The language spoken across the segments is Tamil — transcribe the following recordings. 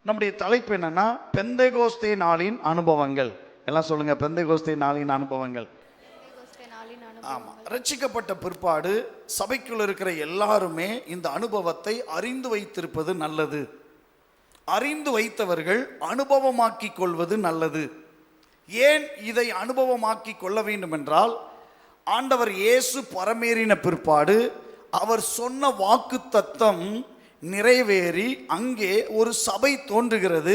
நம்முடைய தலைப்பு என்னன்னா பெந்தேகோஸ்தே நாளின் அனுபவங்கள். எல்லாம் சொல்லுங்க, பெந்தேகோஸ்தே நாளின் அனுபவங்கள். ஆமாம், ரட்சிக்கப்பட்ட பிற்பாடு சபைக்குள்ள இருக்கிற எல்லாருமே இந்த அனுபவத்தை அறிந்து வைத்திருப்பது நல்லது. அறிந்து வைத்தவர்கள் அனுபவமாக்கி கொள்வது நல்லது. ஏன் இதை அனுபவமாக்கி கொள்ள வேண்டும் என்றால், ஆண்டவர் இயேசு பரமேறின பிற்பாடு அவர் சொன்ன வாக்கு தத்தம் நிறைவேறி அங்கே ஒரு சபை தோன்றுகிறது.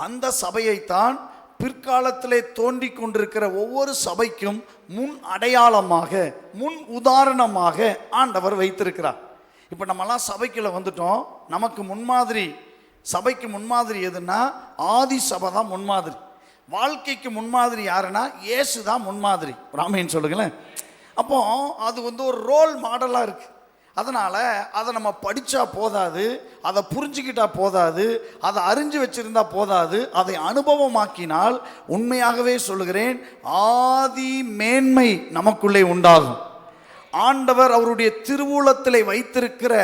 அந்த சபையைத்தான் பிற்காலத்திலே தோன்றி கொண்டிருக்கிற ஒவ்வொரு சபைக்கும் முன் அடையாளமாக, முன் உதாரணமாக ஆண்டவர் வைத்திருக்கிறார். இப்போ நம்மலாம் சபைக்குள்ள வந்துட்டோம். நமக்கு முன்மாதிரி, சபைக்கு முன்மாதிரி எதுன்னா ஆதி சபை தான் முன்மாதிரி. வாழ்க்கைக்கு முன்மாதிரி யாருன்னா இயேசு தான் முன்மாதிரி. ராமேன்னு சொல்லுங்களேன். அப்போ அது ஒரு ரோல் மாடலாக இருக்குது. அதனால் அதை நம்ம படித்தா போதாது, அதை புரிஞ்சுக்கிட்டா போதாது, அதை அறிஞ்சு வச்சிருந்தா போதாது, அதை அனுபவமாக்கினால் உண்மையாகவே சொல்லுகிறேன், ஆதி மேன்மை நமக்குள்ளே உண்டாகும். ஆண்டவர் அவருடைய திருவுளத்திலே வைத்திருக்கிற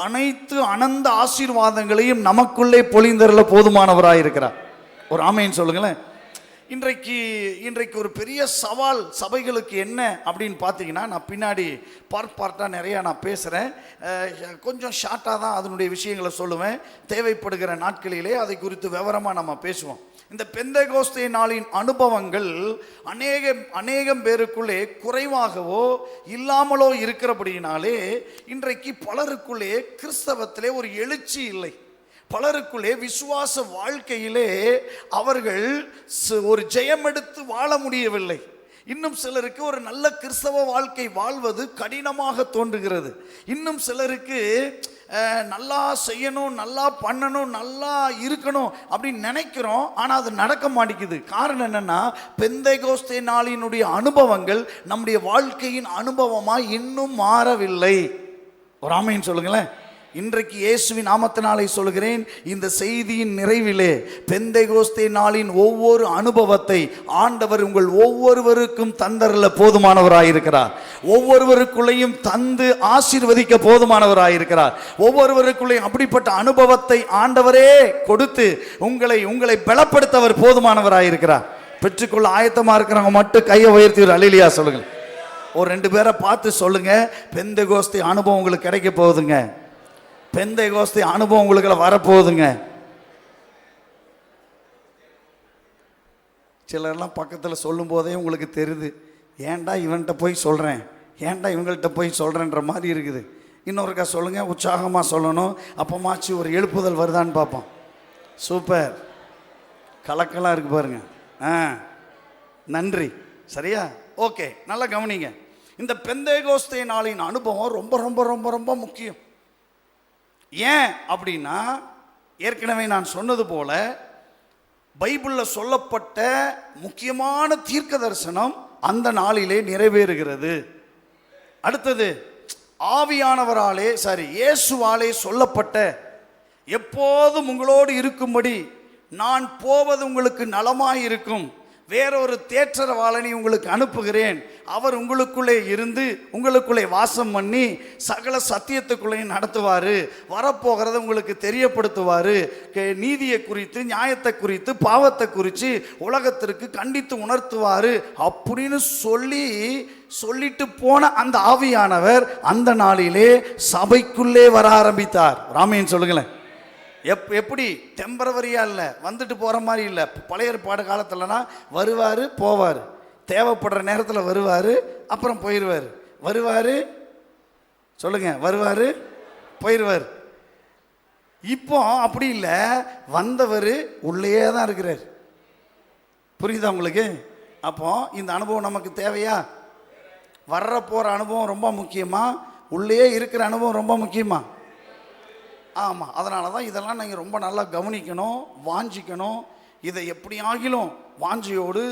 அனைத்து அனந்த ஆசீர்வாதங்களையும் நமக்குள்ளே பொழிந்தருள போதுமானவராயிருக்கிறார். ஒரு ஆமேன்னு சொல்லுங்களேன். இன்றைக்கு ஒரு பெரிய சவால் சபைகளுக்கு என்ன அப்படின்னு பார்த்தீங்கன்னா, நான் பின்னாடி பார்ட்டாக நிறையா நான் பேசுகிறேன். கொஞ்சம் ஷார்ட்டாக தான் அதனுடைய விஷயங்களை சொல்லுவேன். தேவைப்படுகிற நாட்களிலே அதை குறித்து விவரமாக நம்ம பேசுவோம். இந்த பெந்தேகோஸ்தே நாளின் அனுபவங்கள் அநேகம் பேருக்குள்ளே குறைவாகவோ இல்லாமலோ இருக்கிறபடியினாலே இன்றைக்கு பலருக்குள்ளே கிறிஸ்தவத்திலே ஒரு எழுச்சி இல்லை. பலருக்குள்ளே விசுவாச வாழ்க்கையிலே அவர்கள் ஒரு ஜெயம் எடுத்து வாழ முடியவில்லை. இன்னும் சிலருக்கு ஒரு நல்ல கிறிஸ்தவ வாழ்க்கை வாழ்வது கடினமாக தோன்றுகிறது. இன்னும் சிலருக்கு நல்லா செய்யணும், நல்லா பண்ணணும், நல்லா இருக்கணும் அப்படின்னு நினைக்கிறோம். ஆனால் அது நடக்க மாட்டேங்குது. காரணம் என்னன்னா, பெந்தேகோஸ்தே நாளினுடைய அனுபவங்கள் நம்முடைய வாழ்க்கையின் அனுபவமாக இன்னும் மாறவில்லை. ஒரு ஆமேன்னு சொல்லுங்களேன். இன்றைக்கு இயேசுவின் நாமத்தினாலே சொல்கிறேன், இந்த செய்தியின் நிறைவிலே பெந்தேகோஸ்தே நாளின் ஒவ்வொரு அனுபவத்தை ஆண்டவர் உங்கள் ஒவ்வொருவருக்கும் தந்தரல போதுமானவராயிருக்கிறார். ஒவ்வொருவருக்குள்ளேயும் தந்து ஆசீர்வதிக்க போதுமானவராயிருக்கிறார். ஒவ்வொருவருக்குள்ளேயும் அப்படிப்பட்ட அனுபவத்தை ஆண்டவரே கொடுத்து உங்களை பலப்படுத்தவர் போதுமானவராயிருக்கிறார். பெற்றுக்கொள்ள ஆயத்தமா இருக்கிறவங்க மட்டும் கையை உயர்த்தி ஒரு அல்லேலூயா சொல்லுங்க. ஒரு 2 பேரை பார்த்து சொல்லுங்க, பெந்தேகோஸ்தே அனுபவம் உங்களுக்கு கிடைக்க போகுதுங்க. பெந்தேகோஸ்தே அனுபவம் உங்களுக்கு வரப்போகுதுங்க. சிலர்லாம் பக்கத்தில் சொல்லும் போதே உங்களுக்கு தெரியுது, ஏன்டா இவன்கிட்ட போய் சொல்கிறேன், ஏன்டா இவங்கள்ட்ட போய் சொல்கிறேன்ற மாதிரி இருக்குது. இன்னொருக்கா சொல்லுங்கள், உற்சாகமாக சொல்லணும். அப்போமாச்சு ஒரு எழுப்புதல் வருதான்னு பார்ப்போம். சூப்பர், கலக்கலாக இருக்குது பாருங்க. நன்றி. சரியா? ஓகே, நல்லா கவனிங்க. இந்த பெந்தேகோஸ்தே நாளின் அனுபவம் ரொம்ப ரொம்ப ரொம்ப ரொம்ப முக்கியம். ஏன் அப்படின்னா, ஏற்கனவே நான் சொன்னது போல பைபிளில் சொல்லப்பட்ட முக்கியமான தீர்க்க தரிசனம் அந்த நாளிலே நிறைவேறுகிறது. அடுத்தது ஆவியானவராலே இயேசுவாலே சொல்லப்பட்ட, எப்போதும் உங்களோடு இருக்கும்படி நான் போவது உங்களுக்கு நலமாயிருக்கும், வேறொரு தேற்றரவாளனை உங்களுக்கு அனுப்புகிறேன், அவர் உங்களுக்குள்ளே இருந்து உங்களுக்குள்ளே வாசம் பண்ணி சகல சத்தியத்துக்குள்ளேயும் நடத்துவார், வரப்போகிறத உங்களுக்கு தெரியப்படுத்துவார், நீதியை குறித்து, நியாயத்தை குறித்து, பாவத்தை குறித்து உலகத்திற்கு கண்டித்து உணர்த்துவார் அப்படின்னு சொல்லிட்டு போன அந்த ஆவியானவர் அந்த நாளிலே சபைக்குள்ளே வர ஆரம்பித்தார். ராமேன்னு சொல்லுங்களேன். எப்படி டெம்பரவரியா இல்லை, வந்துட்டு போகிற மாதிரி இல்லை. பழைய ஏற்பாடு காலத்துலனா வருவார் போவார், தேவைப்படுற நேரத்தில் வருவார், அப்புறம் போயிடுவார். வருவார் சொல்லுங்க, வருவார் போயிடுவார். இப்போ அப்படி இல்லை, வந்தவர் உள்ளே தான் இருக்கிறார். புரியுதா உங்களுக்கு? அப்போ இந்த அனுபவம் நமக்கு தேவையா? வர்ற போகிற அனுபவம் ரொம்ப முக்கியமா, உள்ளே இருக்கிற அனுபவம் ரொம்ப முக்கியமா? ஆமாம். அதனால தான் இதெல்லாம் நீங்கள் ரொம்ப நல்லா கவனிக்கணும், வாஞ்சிக்கணும். இதை எப்படியாகிலும் வாஞ்சியோடு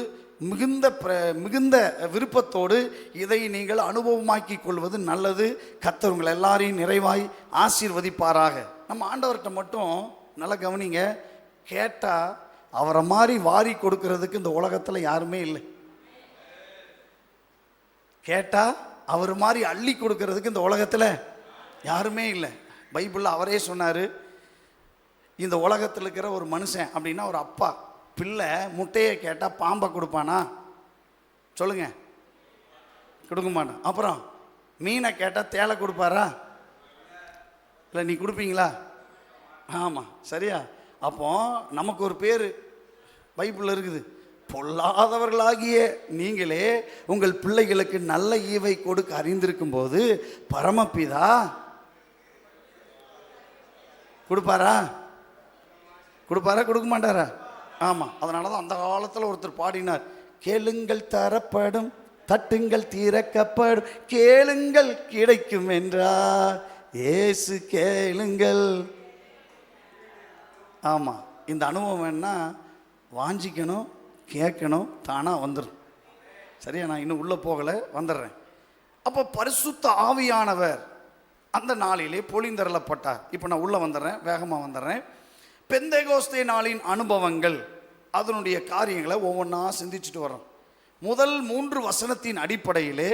மிகுந்த விருப்பத்தோடு இதை நீங்கள் அனுபவமாக்கி கொள்வது நல்லது. கர்த்தர் உங்கள் எல்லாரையும் நிறைவாய் ஆசீர்வதிப்பாராக. நம்ம ஆண்டவர்கிட்ட மட்டும் நல்லா கவனிங்க, கேட்டால் அவரை மாதிரி வாரி கொடுக்கறதுக்கு இந்த உலகத்தில் யாருமே இல்லை. கேட்டால் அவர் மாதிரி அள்ளி கொடுக்கறதுக்கு இந்த உலகத்தில் யாருமே இல்லை. பைபிளில் அவரே சொன்னார், இந்த உலகத்தில் இருக்கிற ஒரு மனுஷன் அப்படின்னா ஒரு அப்பா, பிள்ளை முட்டையை கேட்டால் பாம்பை கொடுப்பானா? சொல்லுங்க, கொடுக்க மாட்டான். அப்புறம் மீனை கேட்டால் தேலை கொடுப்பாரா? இல்லை, நீ கொடுப்பீங்களா? ஆமாம், சரியா? அப்போ நமக்கு ஒரு பேர் பைபிளில் இருக்குது, பொல்லாதவர்களாகிய நீங்களே உங்கள் பிள்ளைகளுக்கு நல்ல ஈவை கொடுக்க அறிந்திருக்கும் போது பரமபிதா கொடுப்பாரா? கொடுக்க மாட்டாரா? ஆமாம். அதனால தான் அந்த காலத்தில் ஒருத்தர் பாடினார், கேளுங்கள் தரப்படும், தட்டுங்கள் திறக்கப்படும், கேளுங்கள் கிடைக்கும் என்றார் இயேசு, கேளுங்கள். ஆமாம். இந்த அனுபவம் வேணா வாஞ்சிக்கணும், கேட்கணும், தானாக வந்துடும். சரியா? நான் இன்னும் உள்ளே போகலை, வந்துடுறேன். அப்போ பரிசுத்த ஆவியானவர் அந்த நாளிலே பொழிந்தருளப்பட்டார். இப்போ நான் உள்ளே வந்துடுறேன், வேகமாக வந்துடுறேன். பெந்தேகோஸ்தே நாளின் அனுபவங்கள், அதனுடைய காரியங்களை ஒவ்வொன்றா சிந்திச்சுட்டு வரோம். முதல் 3 வசனத்தின் அடிப்படையிலே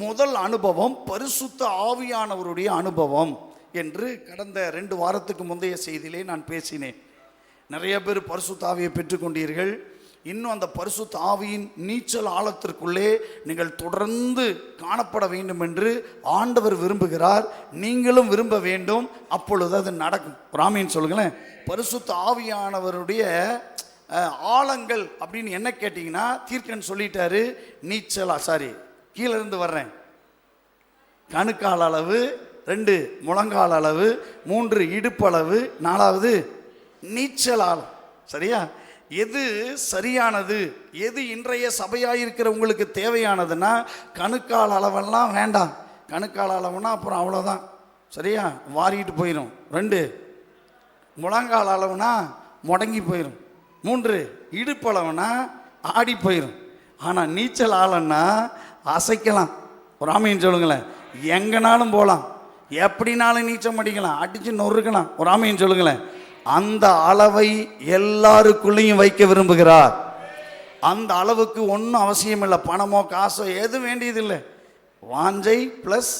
முதல் அனுபவம் பரிசுத்த ஆவியானவருடைய அனுபவம் என்று கடந்த 2 வாரத்துக்கு முந்தைய செய்தியிலே நான் பேசினேன். நிறைய பேர் பரிசுத்த ஆவியை பெற்றுக்கொண்டீர்கள். இன்னும் அந்த பரிசுத்த ஆவியின் நீச்சல் ஆழத்திற்குள்ளே நீங்கள் தொடர்ந்து காணப்பட வேண்டும் என்று ஆண்டவர் விரும்புகிறார். நீங்களும் விரும்ப வேண்டும், அப்பொழுது அது நடக்கும். ராமீன் சொல்லுங்களேன். பரிசுத்த ஆவியானவருடைய ஆழங்கள் அப்படின்னு என்ன கேட்டிங்கன்னா, தீர்க்கன் சொல்லிட்டாரு, நீச்சலா கீழே இருந்து வர்றேன், கணுக்கால் அளவு, 2 முழங்கால் அளவு, 3 இடுப்பளவு, 4வது நீச்சல் ஆழம். சரியா? எது சரியானது, எது இன்றைய சபையாயிருக்கிற உங்களுக்கு தேவையானதுன்னா, கணுக்கால் அளவெல்லாம் வேண்டாம். கணுக்கால் அளவுனா அப்புறம் அவ்வளோதான். சரியா? வாரிட்டு போயிடும். 2 முழங்கால் அளவுனா முடங்கி போயிடும். 3 இடுப்பளவுனா ஆடி போயிடும். ஆனால் நீச்சல் ஆழன்னா அசைக்கலாம். ஒரு ஆமைன்னு சொல்லுங்களேன். எங்கனாலும் போகலாம், எப்படினாலும் நீச்சல் அடிக்கலாம், அடித்து நொறுக்கலாம். ஒரு ஆமைன்னு சொல்லுங்களேன். அந்த அளவை எல்லாருக்குள்ளேயும் வைக்க விரும்புகிறார். அந்த அளவுக்கு ஒன்றும் அவசியம் இல்லை, பணமோ காசோ எதுவும் வேண்டியதில்லை. வாஞ்சை ப்ளஸ்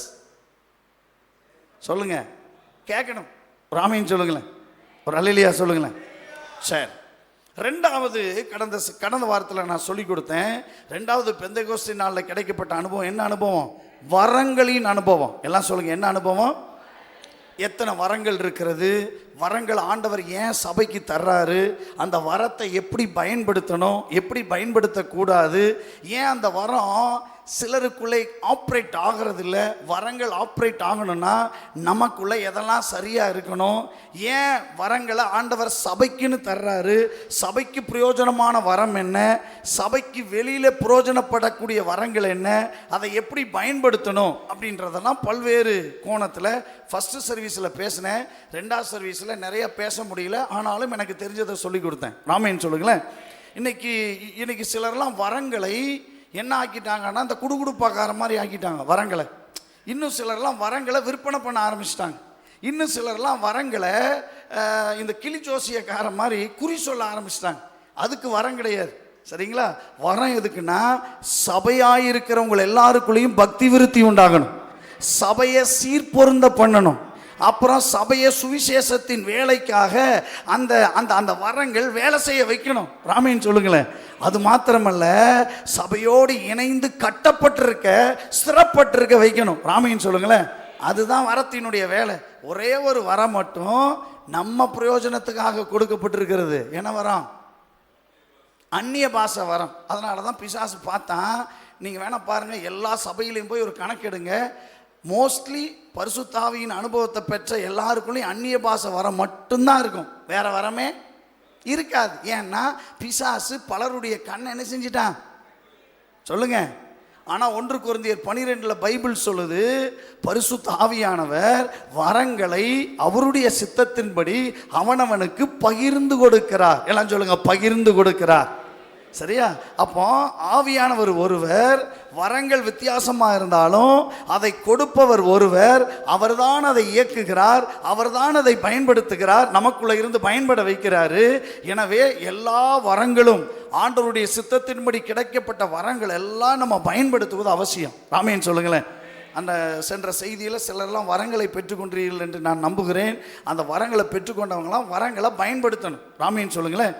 சொல்லுங்க, கேட்கணும். ஒரு ஆமைன்னு சொல்லுங்களேன், ஒரு அல்லேலூயா சொல்லுங்களேன். சரி, 2வது கடந்த வாரத்தில் நான் சொல்லி கொடுத்தேன். 2வது பெந்தேகோஸ்தே நாளில் கிடைக்கப்பட்ட அனுபவம் என்ன அனுபவம்? வரங்களின் அனுபவம். எல்லாம் சொல்லுங்க, என்ன அனுபவம்? எத்தனை வரங்கள் இருக்கிறது, வரங்கள் ஆண்டவர் ஏன் சபைக்கு தர்றாரு, அந்த வரத்தை எப்படி பயன்படுத்தணும், எப்படி பயன்படுத்தக்கூடாது, ஏன் அந்த வரம் சிலருக்குள்ளே ஆப்ரேட் ஆகிறது இல்லை, வரங்கள் ஆப்ரேட் ஆகணும்னா நமக்குள்ளே எதெல்லாம் சரியாக இருக்கணும், ஏன் வரங்களை ஆண்டவர் சபைக்குன்னு தர்றாரு, சபைக்கு பிரயோஜனமான வரம் என்ன, சபைக்கு வெளியில் பிரயோஜனப்படக்கூடிய வரங்கள் என்ன, அதை எப்படி பயன்படுத்தணும் அப்படின்றதெல்லாம் பல்வேறு கோணத்தில் ஃபஸ்ட்டு சர்வீஸில் பேசினேன். 2வது சர்வீஸில் நிறைய பேச முடியல, ஆனாலும் எனக்கு தெரிஞ்சதை சொல்லி கொடுத்தேன். ராமேன்னு சொல்லுங்களேன். இன்னைக்கு சிலர்லாம் வரங்களை என்ன ஆக்கிட்டாங்கன்னா, இந்த குடுகுடுப்பாக்கார மாதிரி ஆக்கிட்டாங்க வரங்களை. இன்னும் சிலர்லாம் வரங்களை விற்பனை பண்ண ஆரம்பிச்சிட்டாங்க. இன்னும் சிலர்லாம் வரங்களை இந்த கிளி ஜோசியக்கார மாதிரி குறி சொல்ல ஆரம்பிச்சிட்டாங்க. அதுக்கு வரம் கிடையாது. சரிங்களா? வரம் எதுக்குன்னா, சபையாயிருக்கிறவங்க எல்லாருக்குள்ளேயும் பக்தி விருத்தி உண்டாகணும், சபையை சீர்பொருந்த பண்ணணும், அப்புறம் சபையை சுவிசேஷத்தின் வேலைக்காக அந்த அந்த அந்த வரங்கள் வேலை செய்ய வைக்கணும். ராமேன்னு சொல்லுங்களேன். அது மாத்திரமல்ல, சபையோடு இணைந்து கட்டப்பட்டிருக்க, ஸ்திரப்பட்டிருக்க வைக்கணும். ராமேன்னு சொல்லுங்களேன். அதுதான் வரத்தினுடைய வேலை. ஒரே ஒரு வரம் மட்டும் நம்ம பிரயோஜனத்துக்காக கொடுக்கப்பட்டிருக்கிறது. என்ன வரம்? அந்நிய பாஷை வரம். அதனால தான் பிசாசு பார்த்தா, நீங்கள் வேணா பாருங்கள், எல்லா சபையிலையும் போய் ஒரு கணக்கெடுங்க. மோஸ்ட்லி பரிசுத்த ஆவியின் அனுபவத்தை பெற்ற எல்லாருக்குள்ளேயும் அந்நிய பாஷை வரம் மட்டும்தான் இருக்கும், வேற வரமே இருக்காது. ஏன்னா பிசாசு பலருடைய கண்ணை என்ன செஞ்சிட்டான் சொல்லுங்க. ஆனால் 1 கொரிந்தியர் 12 பைபிள் சொல்லுது, பரிசுத்த ஆவியானவர் வரங்களை அவருடைய சித்தத்தின்படி அவனவனுக்கு பகிர்ந்து கொடுக்கிறார். எல்லாம் சொல்லுங்க, பகிர்ந்து கொடுக்கிறார். சரியா? அப்போ ஆவியானவர் ஒருவர், வரங்கள் வித்தியாசமாக இருந்தாலும் அதை கொடுப்பவர் ஒருவர், அவர்தான் அதை இயக்குகிறார், அவர்தான் அதை பயன்படுத்துகிறார், நமக்குள்ள இருந்து பயன்பட வைக்கிறாரு. எனவே எல்லா வரங்களும் ஆண்டவருடைய சித்தத்தின்படி கிடைக்கப்பட்ட வரங்கள் எல்லாம் நம்ம பயன்படுத்துவது அவசியம். ராமேன்னு சொல்லுங்களேன். அந்த சென்ற செய்தியில் சிலர்லாம் வரங்களை பெற்றுக்கொண்டீர்கள் என்று நான் நம்புகிறேன். அந்த வரங்களை பெற்றுக்கொண்டவங்களாம் வரங்களை பயன்படுத்தணும். ராமேன் சொல்லுங்களேன்.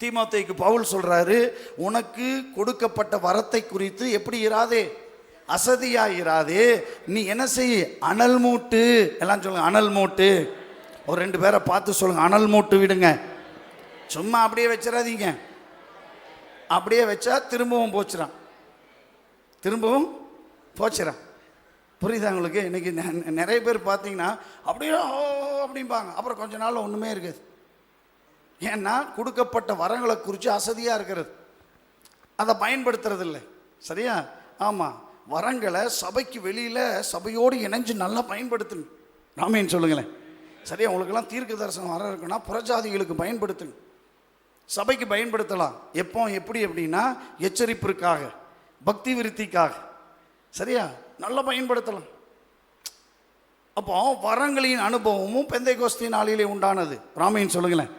தீமோத்தேயுக்கு பவுல் சொல்றாரு, உனக்கு கொடுக்கப்பட்ட வரத்தை குறித்து எப்படி இராதே, அசதியாயிராதே, நீ என்ன செய், அனல் மூட்டு. எல்லாம் சொல்லுங்க, அனல் மூட்டு. ஒரு 2 பேரை பார்த்து சொல்லுங்க, அனல் மூட்டு விடுங்க. சும்மா அப்படியே வச்சிடாதீங்க. அப்படியே வச்சா திரும்பவும் போச்சுறான், திரும்பவும் போச்சுறான். புரியுதா உங்களுக்கு? இன்னைக்கு நிறைய பேர் பார்த்தீங்கன்னா அப்படியே அப்படிம்பாங்க, அப்புறம் கொஞ்ச நாள் ஒன்றுமே இருக்காது. ஏன்னா கொடுக்கப்பட்ட வரங்களை குறித்து அசதியாக இருக்கிறது, அதை பயன்படுத்துறது இல்லை. சரியா? ஆமாம், வரங்களை சபைக்கு வெளியில் சபையோடு இணைஞ்சு நல்லா பயன்படுத்தணும். ராமேன்னு சொல்லுங்களேன். சரியா? உங்களுக்கெல்லாம் தீர்க்க தரிசனம் வர இருக்குன்னா புறஜாதிகளுக்கு பயன்படுத்தணும், சபைக்கு பயன்படுத்தலாம். எப்போ எப்படி அப்படின்னா எச்சரிப்பிற்காக, பக்தி விருத்திக்காக. சரியா? நல்லா பயன்படுத்தலாம். அப்போ வரங்களின் அனுபவமும் பெந்தைகோஸ்தே நாளிலே உண்டானது. ராமேன்னு சொல்லுங்களேன்.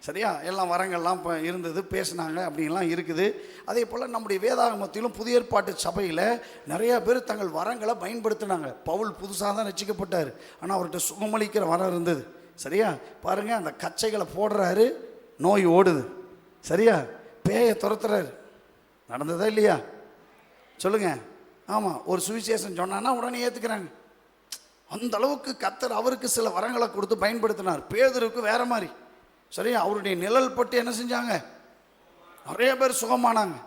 சரியா? எல்லாம் வரங்கள்லாம் இப்போ இருந்தது, பேசினாங்க, அப்படின்லாம் இருக்குது. அதே போல் நம்முடைய வேதாகமத்திலும் புதிய ஏற்பாட்டு சபையில் நிறையா பேர் தங்கள் வரங்களை பயன்படுத்தினாங்க. பவுல் புதுசாக தான் ரட்சிக்கப்பட்டார், ஆனால் அவர்கிட்ட சுகமளிக்கிற வரம் இருந்தது. சரியா? பாருங்கள், அந்த கச்சைகளை போடுறாரு, நோய் ஓடுது. சரியா? பேயை துரத்துறாரு. நடந்ததா இல்லையா? சொல்லுங்கள். ஆமாம், ஒரு சுவிசேஷம் சொன்னான்னா உடனே ஏற்றுக்கிறாங்க. அந்த அளவுக்கு கர்த்தர் அவருக்கு சில வரங்களை கொடுத்து பயன்படுத்தினார். பேதுருக்கு வேற மாதிரி. சரியா? அவருடைய நிழல் பட்டு என்ன செஞ்சாங்க, நிறைய பேர் சுகமானாங்க.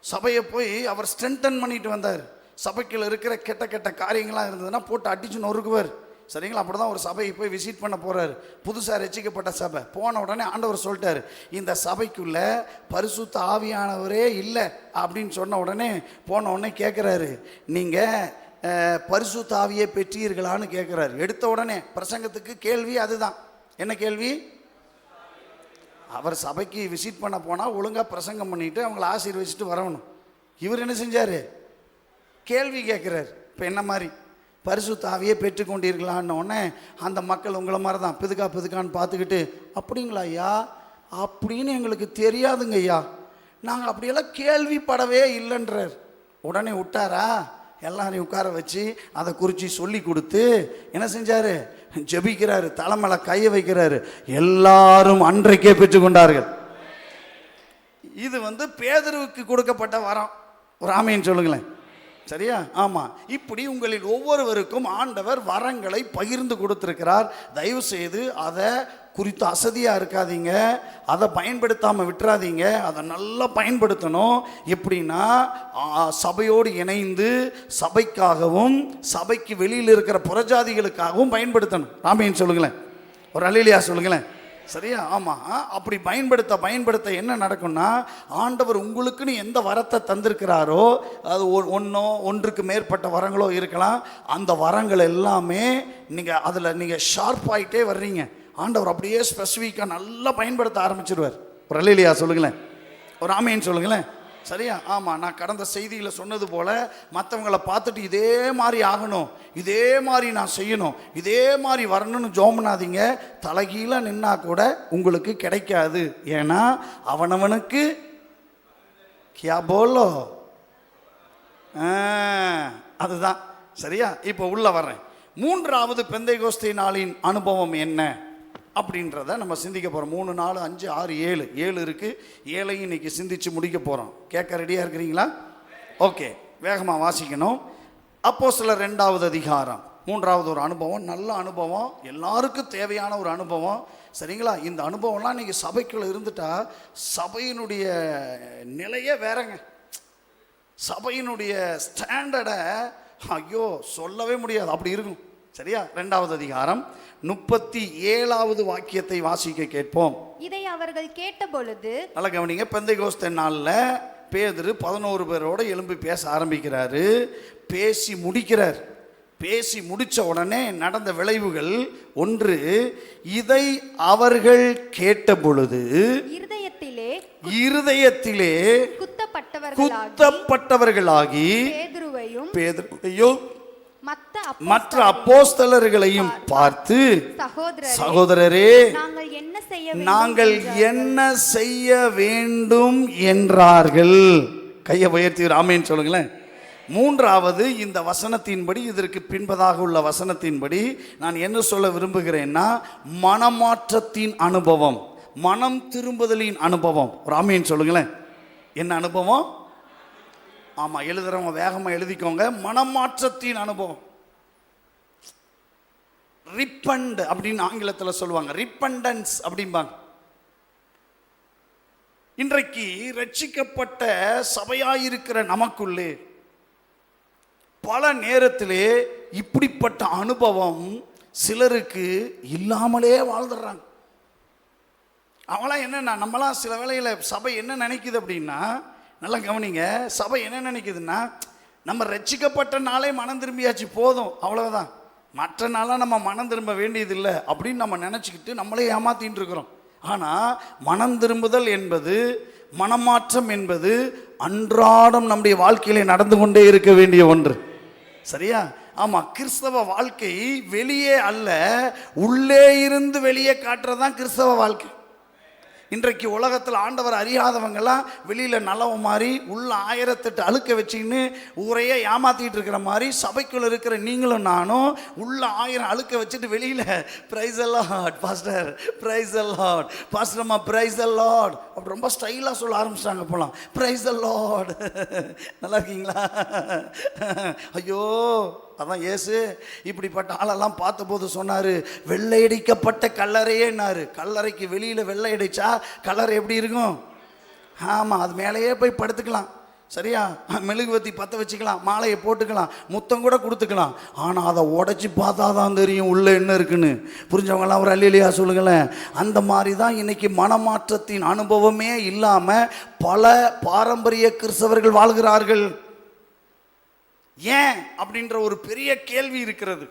சபையை போய் அவர் ஸ்ட்ரென்தன் பண்ணிட்டு வந்தார். சபைக்குள்ள இருக்கிற கெட்ட கெட்ட காரியங்கள்லாம் இருந்ததுன்னா போட்டு அடிச்சு நொறுக்குவார். சரிங்களா? அப்படி தான் ஒரு சபையை போய் விசிட் பண்ண போகிறாரு. புதுசாக ரட்சிக்கப்பட்ட சபை. போன உடனே ஆண்டவர் சொல்லிட்டார், இந்த சபைக்குள்ள பரிசுத்த ஆவியானவரே இல்லை அப்படின்னு சொன்ன உடனே போன உடனே கேட்குறாரு, நீங்கள் பரிசுத்த ஆவியை பெற்றீர்களான்னு கேட்குறாரு. எடுத்த உடனே பிரசங்கத்துக்கு கேள்வி அதுதான். என்ன கேள்வி? அவர் சபைக்கு விசிட் பண்ண போனால் ஒழுங்காக பிரசங்கம் பண்ணிவிட்டு அவங்கள ஆசீர்வதிச்சுட்டு வரணும். இவர் என்ன செஞ்சார்? கேள்வி கேட்குறாரு. இப்போ என்ன மாதிரி பரிசுத்த ஆவியை பெற்றுக்கொண்டீர்களான்னு உடனே அந்த மக்கள் உங்களை மாதிரி தான் பிதுக்கான்னு பார்த்துக்கிட்டு, அப்படிங்களா ஐயா, அப்படின்னு எங்களுக்கு தெரியாதுங்க ஐயா, நாங்கள் அப்படியெல்லாம் கேள்விப்படவே இல்லைன்றார். உடனே விட்டாரா? எல்லாரையும் உட்கார வச்சு அதை குறித்து சொல்லி கொடுத்து என்ன செஞ்சார்? ஜெபிக்கிறாரு, தலைமையில கையை வைக்கிறாரு. எல்லாரும் அன்றைக்கே பெற்றுக்கொண்டார்கள். இது பேதுருவுக்கு கொடுக்கப்பட்ட வரம். ஒரு ஆமேன்னு சொல்லுங்களேன். சரியா? ஆமாம். இப்படி உங்களில் ஒவ்வொருவருக்கும் ஆண்டவர் வரங்களை பகிர்ந்து கொடுத்துருக்கிறார். தயவு செய்து அதை குறித்து அசதியாக இருக்காதீங்க, அதை பயன்படுத்தாமல் விட்டுறாதீங்க. அதை நல்லா பயன்படுத்தணும். எப்படின்னா சபையோடு இணைந்து சபைக்காகவும் சபைக்கு வெளியில் இருக்கிற புறஜாதிகளுக்காகவும் பயன்படுத்தணும். ராமேன்னு சொல்லுங்களேன். ஒரு அல்லேலூயா சொல்லுங்களேன். சரியா? ஆமாம். அப்படி பயன்படுத்த என்ன நடக்கும்னா, ஆண்டவர் உங்களுக்குன்னு எந்த வரத்தை தந்திருக்கிறாரோ, அது ஒன்றுக்கு மேற்பட்ட வரங்களோ இருக்கலாம், அந்த வரங்கள் எல்லாமே நீங்கள் ஷார்ப் ஆகிட்டே வர்றீங்க. ஆண்டவர் அப்படியே ஸ்பெசிஃபிக்காக நல்லா பயன்படுத்த ஆரம்பிச்சிருவார். ஒரு அல்லேலூயா சொல்லுங்களேன். ஒரு ஆமேன்னு சொல்லுங்களேன். சரியா? ஆமாம். நான் கடந்த செய்தியில் சொன்னது போல் மற்றவங்களை பார்த்துட்டு இதே மாதிரி ஆகணும், இதே மாதிரி நான் செய்யணும், இதே மாதிரி வரணும்னு ஜெபம் பண்ணாதீங்க. தலைகீழாக நின்னா கூட உங்களுக்கு கிடைக்காது. ஏன்னா அவனவனுக்கு கியா போலோ, அதுதான். சரியா? இப்போ உள்ள வர்றேன். 3வது பெந்தைகோஸ்தே நாளின் அனுபவம் என்ன அப்படின்றத நம்ம சிந்திக்க போகிறோம். 3, 4, 5, 6, 7 இருக்குது. 7ஐயும் இன்னைக்கு சிந்திச்சு முடிக்க போகிறோம். கேட்க ரெடியாக இருக்கிறீங்களா? ஓகே, வேகமாக வாசிக்கணும். அப்போஸ்தலர் 2வது அதிகாரம் 3வது ஒரு அனுபவம், நல்ல அனுபவம், எல்லாருக்கும் தேவையான ஒரு அனுபவம். சரிங்களா? இந்த அனுபவம்லாம் இன்றைக்கி சபைக்குள்ளே இருந்துட்டா சபையினுடைய நிலையே வேறங்க. சபையினுடைய ஸ்டாண்டர்டை ஐயோ சொல்லவே முடியாது, அப்படி இருக்கும். சரியா? 2வது அதிகாரம் 37வது வாக்கியத்தை வாசிக்க கேட்போம். இதை அவர்கள் கேட்ட பொழுது, நல்ல கவனிங்க, பெந்தைகோஸ்தே நாளில் பேதுரு 11 பேரோட எழும்பி பேச ஆரம்பிக்கிறாரு. பேசி முடிக்கிறார். பேசி முடித்த உடனே நடந்த விளைவுகள். 1, இதை அவர்கள் கேட்ட பொழுது இருதயத்திலே குத்தப்பட்டவர்களாகி பேதுருவையும் மற்ற அப்போஸ்தலர்களையும் பார்த்து, சகோதரரே, நாங்கள் என்ன செய்ய வேண்டும் என்றார்கள். கையை உயர்த்தி ஆமென் சொல்லுங்களேன். மூன்றாவது, இந்த வசனத்தின்படி, இதற்கு பின்பதாக உள்ள வசனத்தின்படி நான் என்ன சொல்ல விரும்புகிறேன்னா, மனமாற்றத்தின் அனுபவம், மனம் திரும்புதலின் அனுபவம். ராமியன் சொல்லுங்களேன், என்ன அனுபவம்? ஆமா, எழுதுறவங்க வேகமா எழுதிக்கோங்க. மனமாற்றத்தின் அனுபவம். ரிப்பண்ட் அப்படின்னு ஆங்கிலத்தில் சொல்லுவாங்க, ரிப்பண்டன்ஸ் அப்படிம்பாங்க. இன்றைக்கு ரட்சிக்கப்பட்ட சபையாயிருக்கிற நமக்குள்ளே பல நேரத்திலே இப்படிப்பட்ட அனுபவம் சிலருக்கு இல்லாமலே வாழ்ந்துடுறாங்க. அவங்களாம் என்னன்னா, நம்மளாம் சில வேளையில் சபை என்ன நினைக்குது அப்படின்னா, நல்லா கவனிங்க, சபை என்ன நினைக்குதுன்னா, நம்ம ரட்சிக்கப்பட்ட நாளே மனம் திரும்பியாச்சு போதும், அவ்வளவுதான், மற்ற நாளாக நம்ம மனம் திரும்ப வேண்டியதில்லை அப்படின்னு நம்ம நினச்சிக்கிட்டு நம்மளே ஏமாத்தின்னு இருக்கிறோம். ஆனால் மனம் திரும்புதல் என்பது, மனமாற்றம் என்பது அன்றாடம் நம்முடைய வாழ்க்கையிலே நடந்து கொண்டே இருக்க வேண்டிய ஒன்று. சரியா? ஆமாம், கிறிஸ்தவ வாழ்க்கை வெளியே அல்ல, உள்ளே இருந்து வெளியே காட்டுறதுதான் கிறிஸ்தவ வாழ்க்கை. இன்றைக்கு உலகத்தில் ஆண்டவர் அறியாதவங்கெல்லாம் வெளியில் நல்லவ மாதிரி உள்ள 1008 அழுக்க வச்சுக்கின்னு ஊரையே ஏமாற்றிட்டு இருக்கிற மாதிரி சபைக்குள்ள இருக்கிற நீங்களும் நானும் உள்ள 1000 அழுக்க வச்சுட்டு வெளியில் praise the Lord pastor, praise the Lord pastor அம்மா, பிரைஸ் தி லார்ட் அப்படி ரொம்ப ஸ்டைலாக சொல்ல ஆரம்பிச்சிட்டாங்க. போகலாம், பிரைஸ் தி லார்ட். நல்லா இருக்கீங்களா? ஐயோ, அதான் இயேசு இப்படிப்பட்ட ஆளெல்லாம் பார்த்தபோது சொன்னார், வெள்ளையடிக்கப்பட்ட கல்லறையேன்னாரு. கல்லறைக்கு வெளியில் வெள்ளை அடித்தா கல்லறை எப்படி இருக்கும்? ஆமாம், அது மேலேயே போய் படுத்துக்கலாம். சரியா? மெழுகுவத்தி பற்ற வச்சுக்கலாம், மாலையை போட்டுக்கலாம், முத்தம் கூட கொடுத்துக்கலாம். ஆனால் அதை உடச்சி பார்த்தா தான் தெரியும் உள்ளே என்ன இருக்குன்னு. புரிஞ்சவங்களாம் ஒரு அல்லேலூயா சொல்லுங்களேன். அந்த மாதிரி தான் இன்னைக்கு மனமாற்றத்தின் அனுபவமே இல்லாமல் பல பாரம்பரிய கிறிஸ்தவர்கள் வாழ்கிறார்கள். ஏன் அப்படின்ற ஒரு பெரிய கேள்வி இருக்கிறது.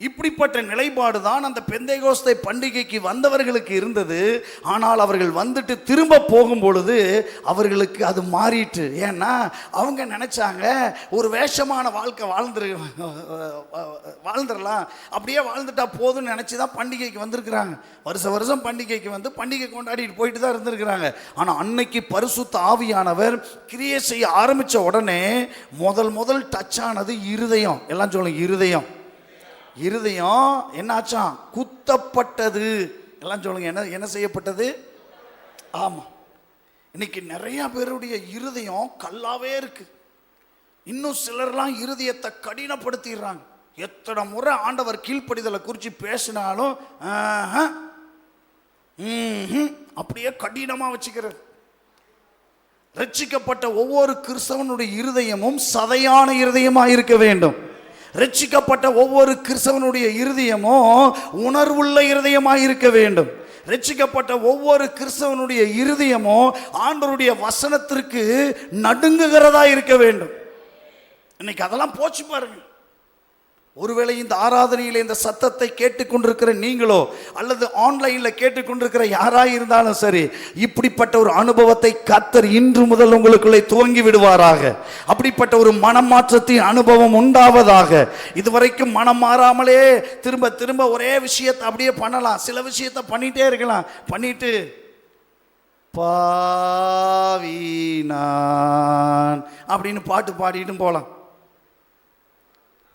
இப்படிப்பட்ட நிலைப்பாடு தான் அந்த பெந்தேகோஸ்தே பண்டிகைக்கு வந்தவர்களுக்கு இருந்தது. ஆனால் அவர்கள் வந்துட்டு திரும்ப போகும் பொழுது அவர்களுக்கு அது மாறிட்டு. ஏன்னா அவங்க நினைச்சாங்க, ஒரு வேஷமான வாழ்க்கை வாழ்ந்துடலாம், அப்படியே வாழ்ந்துட்டா போதும்னு நினச்சி தான் பண்டிகைக்கு வந்திருக்கிறாங்க. வருஷம் பண்டிகைக்கு வந்து பண்டிகை கொண்டாடிட்டு போயிட்டு தான் இருந்திருக்கிறாங்க. ஆனால் அன்னைக்கு பரிசுத்த ஆவியானவர் கிரியை செய்ய ஆரம்பித்த உடனே முதல் டச் ஆனது இருதயம். எல்லாம் சொல்லுங்க, இருதயம். இருதயம் என்னாச்சான்? குத்தப்பட்டது. எல்லாம் சொல்லுங்க, என்ன செய்யப்பட்டது? ஆமாம், இன்னைக்கு நிறைய பேருடைய இருதயம் கல்லாவே இருக்கு. இன்னும் சிலர்லாம் இருதயத்தை கடினப்படுத்திடுறாங்க. எத்தனை முறை ஆண்டவர் கீழ்ப்படிதலை குறித்து பேசினாலும் அப்படியே கடினமாக வச்சுக்கிறது. ரட்சிக்கப்பட்ட ஒவ்வொரு கிறிஸ்தவனுடைய இருதயமும் சதையான இருதயமாக இருக்க வேண்டும். ரட்சிக்கப்பட்ட ஒவ்வொரு கிறிஸ்தவனுடைய இருதயமும் உணர்வுள்ள இருதயமாக இருக்க வேண்டும். ரட்சிக்கப்பட்ட ஒவ்வொரு கிறிஸ்தவனுடைய இருதயமும் ஆண்டவருடைய வசனத்திற்கு நடுங்குகிறதா இருக்க வேண்டும். இன்னைக்கு அதெல்லாம் போச்சு பாருங்க. ஒருவேளை இந்த ஆராதனையில் இந்த சத்தத்தை கேட்டுக்கொண்டிருக்கிற நீங்களோ அல்லது ஆன்லைனில் கேட்டுக்கொண்டிருக்கிற யாராக இருந்தாலும் சரி, இப்படிப்பட்ட ஒரு அனுபவத்தை கர்த்தர் இன்று முதல் உங்களுக்குள்ளே துவங்கி விடுவாராக. அப்படிப்பட்ட ஒரு மனமாற்றத்தின் அனுபவம் உண்டாவதாக. இதுவரைக்கும் மனம் மாறாமலே திரும்ப திரும்ப ஒரே விஷயத்தை அப்படியே பண்ணலாம், சில விஷயத்தை பண்ணிட்டே இருக்கலாம். பண்ணிட்டு பாவினான் அப்படின்னு பாட்டு பாடிட்டும் போகலாம்.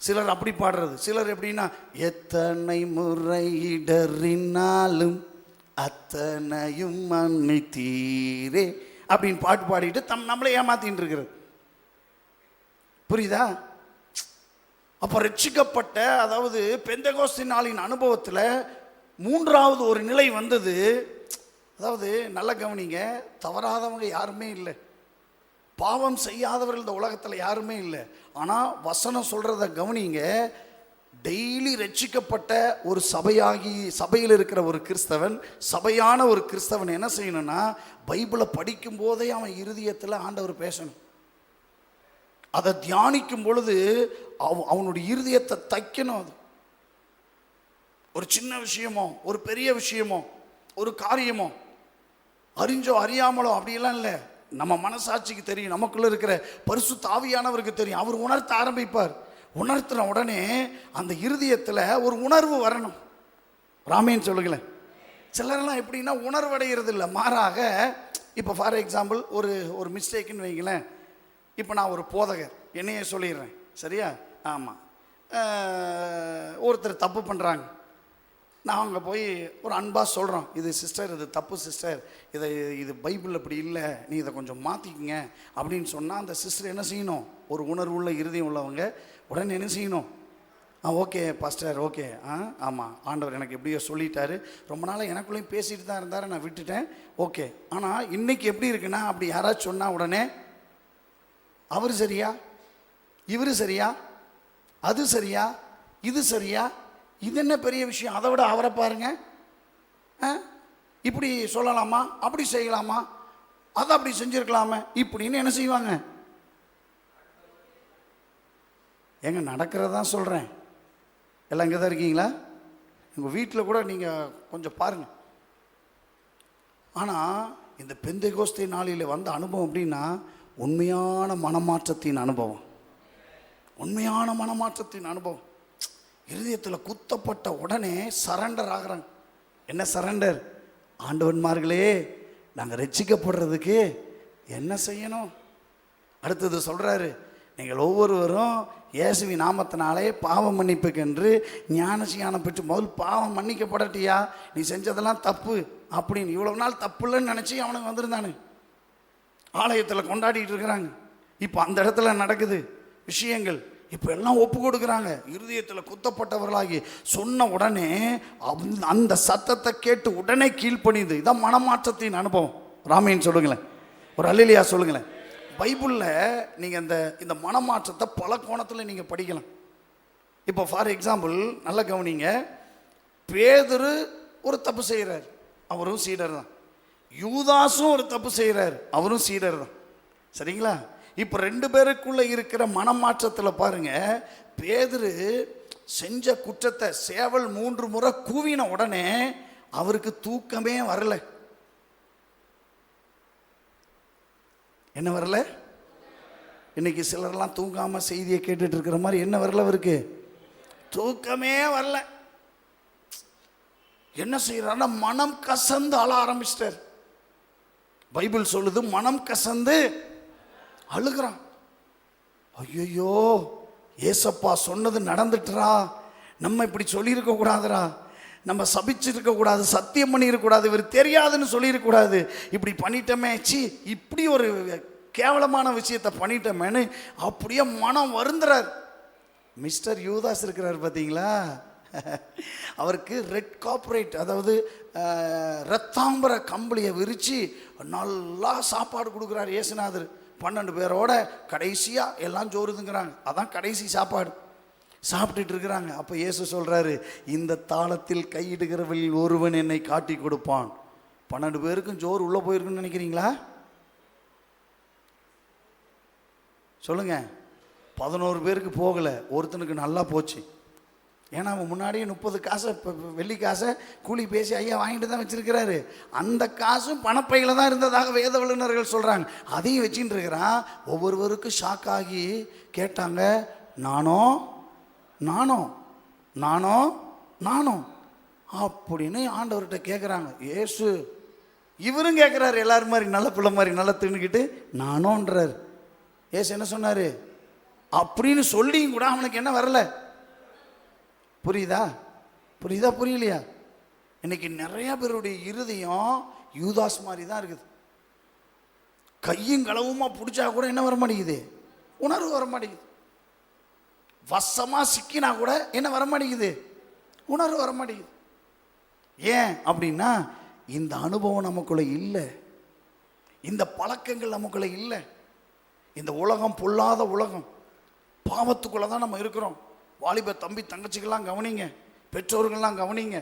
சிலர் அப்படி பாடுறது. சிலர் எப்படின்னா, எத்தனை முறை இடறினாலும் அத்தனையும் மன்னித்தீரே அப்படின்னு பாட்டு பாடிட்டு நம்மளே ஏமாத்தின்னு இருக்கிறது. புரியுதா? அப்போ ரட்சிக்கப்பட்ட, அதாவது பெந்தேகோஸ்தே நாளின் அனுபவத்தில் மூன்றாவது ஒரு நிலை வந்தது. அதாவது நல்ல கவனிங்க, தவறாதவங்க யாருமே இல்லை, பாவம் செய்யாதவர்கள் இந்த உலகத்தில் யாருமே இல்லை. ஆனால் வசனம் சொல்கிறத கவனிங்க. டெய்லி ரட்சிக்கப்பட்ட ஒரு சபையில் இருக்கிற ஒரு கிறிஸ்தவன், சபையான ஒரு கிறிஸ்தவன் என்ன செய்யணும்னா, பைபிளை படிக்கும் போதே அவன் இருதயத்தில் ஆண்டவர் பேசணும். அதை தியானிக்கும் பொழுது அவனுடைய இருதயத்தை தைக்கணும். அது ஒரு சின்ன விஷயமோ ஒரு பெரிய விஷயமோ ஒரு காரியமோ அறிஞ்சோ அறியாமலோ அப்படியெல்லாம் இல்லை. நம்ம மனசாட்சிக்கு தெரியும், நமக்குள்ள இருக்கிற பரிசுத்த ஆவியானவருக்கு தெரியும். அவர் உணர்த்த ஆரம்பிப்பார். உணர்த்தின உடனே அந்த இருதயத்தில் ஒரு உணர்வு வரணும். ராமேன்னு சொல்லுங்களேன். சிலரெல்லாம் எப்படின்னா உணர்வடைகிறது இல்லை, மாறாக இப்போ ஃபார் எக்ஸாம்பிள் ஒரு மிஸ்டேக்குன்னு வைங்களேன். இப்போ நான் ஒரு போதகர், என்னையே சொல்லிடுறேன், சரியா? ஆமாம், ஒருத்தர் தப்பு பண்ணுறாங்க. நான் அங்கே போய் ஒரு அன்பாக சொல்கிறோம், இது சிஸ்டர், இது தப்பு சிஸ்டர், இது பைபிள் இப்படி இல்லை, நீ இதை கொஞ்சம் மாற்றிக்கிங்க அப்படின்னு சொன்னால் அந்த சிஸ்டர் என்ன செய்யணும்? ஒரு உணர்வு உள்ள இருதயம் உள்ளவங்க உடனே என்ன செய்யணும்? ஓகே பாஸ்டர், ஓகே, ஆமாம், ஆண்டவர் எனக்கு எப்படியோ சொல்லிட்டாரு, ரொம்ப நாளாக எனக்குள்ளேயும் பேசிட்டு தான் இருந்தார், நான் விட்டுட்டேன், ஓகே. ஆனால் இன்றைக்கி எப்படி இருக்குன்னா, அப்படி யாராச்சும் சொன்னால் உடனே அவர் சரியா, இவர் சரியா, அது சரியா, இது சரியா, இது என்ன பெரிய விஷயம், அதை விட அவரை பாருங்க, இப்படி சொல்லலாமா, அப்படி செய்யலாமா, அதை அப்படி செஞ்சுருக்கலாமே இப்படின்னு என்ன செய்வாங்க? ஏங்க நடக்கிறதான் சொல்கிறேன். எல்லாம் இங்கே தான் இருக்கீங்களா? உங்கள் வீட்டில் கூட நீங்கள் கொஞ்சம் பாருங்கள். ஆனால் இந்த பெந்தெகோஸ்தே நாளில் வந்த அனுபவம் அப்படின்னா உண்மையான மனமாற்றத்தின் அனுபவம், உண்மையான மனமாற்றத்தின் அனுபவம். இருதயத்தில் குத்தப்பட்ட உடனே சரண்டர் ஆகிறாங்க. என்ன சரண்டர்? ஆண்டவன்மார்களே, நாங்கள் ரட்சிக்கப்படுறதுக்கு என்ன செய்யணும்? அடுத்தது சொல்கிறாரு, நீங்கள் ஒவ்வொருவரும் இயேசுவின் நாமத்தினாலே பாவம் மன்னிப்புக்கென்று ஞானஸ்நானம் பெற்று முதல் பாவம் மன்னிக்கப்படட்டியா, நீ செஞ்சதெல்லாம் தப்பு அப்படின்னு இவ்வளோ நாள் தப்பு இல்லைன்னு நினச்சி அவனுக்கு வந்திருந்தானு ஆலயத்தில் கொண்டாடிட்டு இருக்கிறாங்க. இப்போ அந்த இடத்துல நடக்குது விஷயங்கள். இப்போ எல்லாம் ஒப்பு கொடுக்குறாங்க. இருதயத்தில் குத்தப்பட்டவர்களாகி சொன்ன உடனே அந்த சத்தத்தை கேட்டு உடனே கீழ்ப்பணிது. இதான் மனமாற்றத்தின் அனுபவம். ராமேன் சொல்லுங்களேன், ஒரு அல்லேலூயா சொல்லுங்களேன். பைபிளில் நீங்கள் இந்த மனமாற்றத்தை பல கோணத்தில் நீங்கள் படிக்கலாம். இப்போ ஃபார் எக்ஸாம்பிள் நல்ல கவனிங்க, பேதுரு ஒரு தப்பு செய்கிறார், அவரும் சீடர் தான். யூதாசும் ஒரு தப்பு செய்கிறார், அவரும் சீடர் தான். சரிங்களா? இப்போ ரெண்டு பேருக்குள்ள இருக்கிற மனமாற்றத்தில் பாருங்க, பேதுரு செஞ்ச குற்றத்தை சேவல் 3 முறை கூவின உடனே அவருக்கு தூக்கமே வரல. என்ன வரல? இன்னைக்கு சிலர்லாம் தூங்காம செய்தியை கேட்டுட்டு இருக்கிற மாதிரி என்ன வரல? அவருக்கு தூக்கமே வரல. என்ன செய்யறாருன்னா மனம் கசந்து அழ ஆரம்பிச்சிட்டார். பைபிள் சொல்லுது மனம் கசந்து அழுகிறான். ஐயோ, ஏசப்பா சொன்னது நடந்துட்டுறா, நம்ம இப்படி சொல்லியிருக்க கூடாதுரா, நம்ம சபிச்சிருக்க கூடாது, சத்தியம் பண்ணியிருக்கூடாது, இவர் தெரியாதுன்னு சொல்லியிருக்கூடாது, இப்படி பண்ணிட்டோமே, சி இப்படி ஒரு கேவலமான விஷயத்தை பண்ணிட்டோமேன்னு அப்படியே மனம் வருந்துறார். மிஸ்டர் யூதாஸ் இருக்கிறார் பார்த்தீங்களா, அவருக்கு ரெட் கார்பரேட், அதாவது ரத்தாம்பர கம்பளியை விரித்து நல்லா சாப்பாடு கொடுக்குறார் இயேசுநாதர். 12 பேரோட கடைசியாக எல்லாம் ஜோறுதுங்கிறாங்க, அதான் கடைசி சாப்பாடு சாப்பிட்டுட்டு இருக்கிறாங்க. அப்போ இயேசு சொல்கிறாரு, இந்த தாளத்தில் கையிடுகிறவளில் ஒருவன் என்னை காட்டி கொடுப்பான். 12 பேருக்கும் ஜோறு உள்ளே போயிருக்குன்னு நினைக்கிறீங்களா? சொல்லுங்க. 11 பேருக்கு போகலை, ஒருத்தனுக்கு நல்லா போச்சு. ஏன்னா அவன் முன்னாடியே 30 காசை வெள்ளி காசை கூலி பேசி ஐயா வாங்கிட்டு தான் வச்சிருக்கிறாரு. அந்த காசும் பணப்பையில் தான் இருந்ததாக வேத வல்லுநர்கள் சொல்கிறாங்க. அதையும் வச்சுட்டு இருக்கிறான். ஒவ்வொருவருக்கும் ஷாக் ஆகி கேட்டாங்க, நானோ நானோ நானோ நானோ அப்படின்னு ஆண்டவர்கிட்ட கேட்குறாங்க. ஏசு இவரும் கேட்குறாரு, எல்லாரும் மாதிரி நல்ல பிள்ளை மாதிரி நல்லா தின்னுக்கிட்டு நானோன்றார். ஏசு என்ன சொன்னார்? அப்படின்னு சொல்லியும் கூட அவனுக்கு என்ன வரல. புரியுதா? புரியுதா? புரியலையா? இன்னைக்கு நிறைய பேருடைய இருதயம் யூதாஸ் மாதிரி தான் இருக்குது. கையும் களவுமா பிடிச்சா கூட என்ன வர மாட்டேங்குது? உணர்வு வர மாட்டேங்குது. வசமா சிக்கினா கூட என்ன வர மாட்டேங்குது? உணர்வு வர மாட்டேங்குது. ஏன் அப்படின்னா இந்த அனுபவம் நமக்குள்ள இல்லை, இந்த பழக்கங்கள் நமக்குள்ள இல்லை. இந்த உலகம் பொல்லாத உலகம், பாவத்துக்குள்ள தான் நம்ம இருக்கிறோம். வாலிப தம்பி தங்கச்சிகள்லாம் கவனிங்க, பெற்றோர்கள்லாம் கவனிங்க,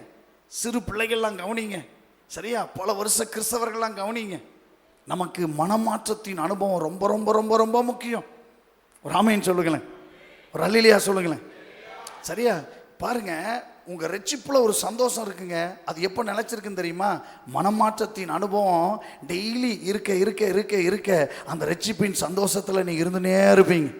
சிறு பிள்ளைகள்லாம் கவனிங்க, சரியா? பல வருஷ கிறிஸ்தவர்கள்லாம் கவனிங்க. நமக்கு மனமாற்றத்தின் அனுபவம் ரொம்ப ரொம்ப ரொம்ப ரொம்ப முக்கியம். ஒரு ஆமென் சொல்லுங்களேன், ஒரு அல்லேலூயா சொல்லுங்களேன். சரியா? பாருங்க, உங்கள் ரட்சிப்பில் ஒரு சந்தோஷம் இருக்குங்க. அது எப்போ நிலைச்சிருக்குன்னு தெரியுமா? மனமாற்றத்தின் அனுபவம் டெய்லி இருக்க இருக்க இருக்க இருக்க அந்த ரட்சிப்பின் சந்தோஷத்தில் நீங்கள் இருந்துனே இருப்பீங்க.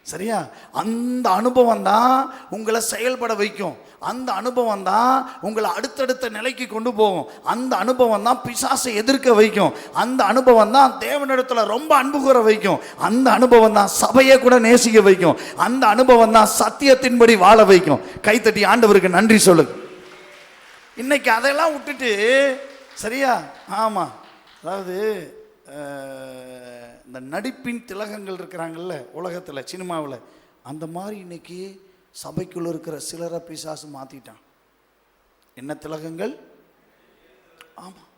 சரியா? அந்த அனுபவம் தான் உங்களை செயல்பட வைக்கும். அந்த அனுபவம் தான் உங்களை அடுத்தடுத்த நிலைக்கு கொண்டு போகும். அந்த அனுபவம் தான் பிசாசை எதிர்க்க வைக்கும். அந்த அனுபவம் தான் தேவனிடத்துல ரொம்ப அன்பு கூற வைக்கும். அந்த அனுபவம் தான் சபையை கூட நேசிக்க வைக்கும். அந்த அனுபவம் தான் சத்தியத்தின்படி வாழ வைக்கும். கைத்தட்டி ஆண்டவருக்கு நன்றி சொல்லுங்க. இன்னைக்கு அதெல்லாம் விட்டுட்டு, சரியா? ஆமாம், அதாவது இந்த நடிப்பின் திலகங்கள் இருக்கிறாங்கல்ல உலகத்தில், சினிமாவில், அந்த மாதிரி இன்னைக்கு சபைக்குள்ள இருக்கிற சிலரை பிசாசு மாற்றிட்டான். என்ன திலகங்கள்? ஆமாம்,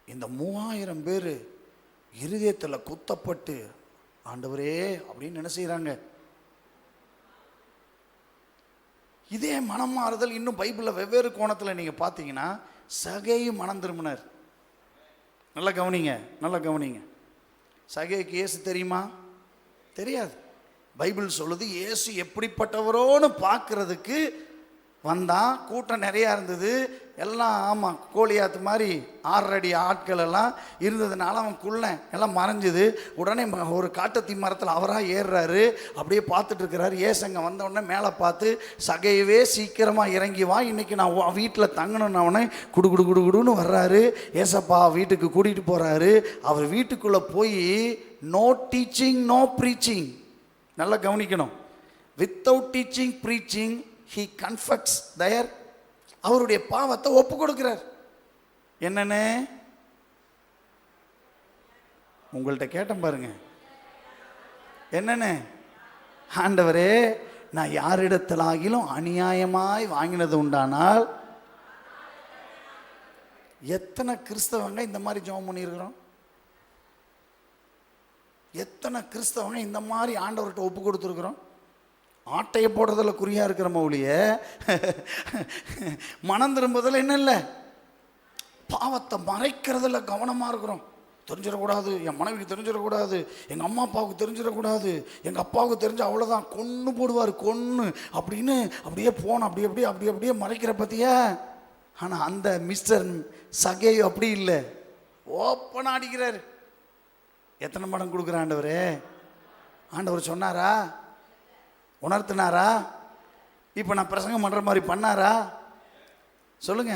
இந்த 3000 பேர் இருதயத்தில் குத்தப்பட்டு ஆண்டவரே அப்படின்னு என்ன செய்கிறாங்க? இதே மனம் மாறுதல் இன்னும் பைபிளில் வெவ்வேறு கோணத்தில் நீங்கள் பார்த்தீங்கன்னா, சகேயு மனம் திரும்பினார். நல்லா கவனிங்க, நல்லா கவனிங்க. சகேயுக்கு இயேசு தெரியுமா? தெரியாது. பைபிள் சொல்லுது இயேசு எப்படிப்பட்டவரோன்னு பார்க்கறதுக்கு வந்தான். கூட்டம் நிறையா இருந்தது எல்லாம். ஆமாம், கோலியாத்து மாதிரி 6 அடி ஆட்கள் எல்லாம் இருந்ததுனால அவன் குள்ளன் எல்லாம் மறைஞ்சுது. உடனே ஒரு காட்டத்தி மரத்தில் அவராக ஏறுறாரு. அப்படியே பார்த்துட்டு இருக்கிறாரு. ஏசங்க வந்த உடனே மேலே பார்த்து, சகையவே சீக்கிரமாக இறங்கி வா, இன்றைக்கி நான் வீட்டில் தங்கணுன்னு அவனை குடு குடு குடு குடுன்னு வர்றாரு. ஏசப்பா வீட்டுக்கு கூட்டிகிட்டு போகிறாரு. அவர் வீட்டுக்குள்ளே போய் நோ டீச்சிங் நோ ப்ரீச்சிங். நல்லா கவனிக்கணும். Without teaching preaching he confess their, அவருடைய பாவத்தை ஒப்பு கொடுக்கிறார். என்னன்னு உங்கள்கிட்ட கேட்டேன் பாருங்க. என்னன்னு? ஆண்டவரே, நான் யாரிடத்திலாகிலும் அநியாயமாய் வாங்கினது உண்டானால். எத்தனை கிறிஸ்தவங்க இந்த மாதிரி ஜெபம் பண்ணியிருக்கிறோம்? எத்தனை கிறிஸ்தவங்க இந்த மாதிரி ஆண்டவர்கிட்ட ஒப்பு கொடுத்துருக்குறோம்? ஆட்டையை போடுறதில் குறியாக இருக்கிற மௌலிய மனம் திரும்புறதில் என்ன இல்லை, பாவத்தை மறைக்கிறதுல கவனமாக இருக்கிறோம். தெரிஞ்சிடக்கூடாது, என் மனைவிக்கு தெரிஞ்சிடக்கூடாது, எங்கள் அம்மா அப்பாவுக்கு தெரிஞ்சிடக்கூடாது, எங்கள் அப்பாவுக்கு தெரிஞ்ச அவ்வளோதான் கொன்று போடுவார் கொன்று அப்படின்னு அப்படியே போனோம். அப்படி அப்படியே அப்படி அப்படியே மறைக்கிற பற்றியா? ஆனால் அந்த மிஸ்டர் சகேயு அப்படி இல்லை, ஓப்பனாக அடிக்கிறார். எத்தனை மடம் கொடுக்குற ஆண்டவரே? ஆண்டவர் சொன்னாரா? உணர்த்தினாரா? இப்போ நான் பிரசங்கம் பண்ணுற மாதிரி பண்ணாரா? சொல்லுங்க.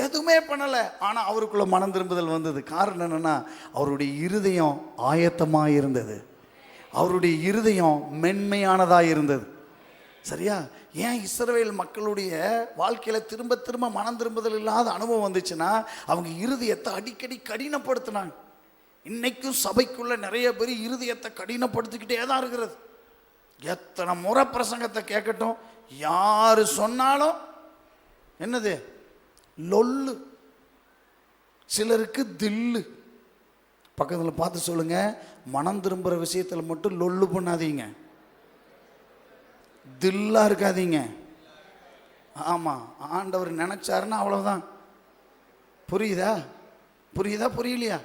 எதுவுமே பண்ணலை. ஆனால் அவருக்குள்ள மனம் திரும்புதல் வந்தது. காரணம் என்னென்னா, அவருடைய இருதயம் ஆயத்தமாக இருந்தது. அவருடைய இருதயம் மென்மையானதாக இருந்தது. சரியா? ஏன் இஸ்ரவேல் மக்களுடைய வாழ்க்கையில் திரும்ப திரும்ப மனம் திரும்புதல் இல்லாத அனுபவம் வந்துச்சுன்னா, அவங்க இருதயத்தை அடிக்கடி கடினப்படுத்தினாங்க. இன்னைக்கும் சபைக்குள்ள நிறைய பேர் இருதயத்தை கடினப்படுத்திக்கிட்டே தான் இருக்கிறது. எத்தனை முறை பிரசங்கத்தை கேட்கட்டும், யாரு சொன்னாலும் என்னது? லொல்லு. சிலருக்கு தில்லு. பக்கத்தில் பார்த்து சொல்லுங்க, மனம் திரும்புகிற விஷயத்தில் மட்டும் லொல்லு பண்ணாதீங்க, தில்லா இருக்காதீங்க. ஆமாம், ஆண்டவர் நினைச்சாருன்னா அவ்வளோதான். புரியுதா? புரியுதா? புரியலையா?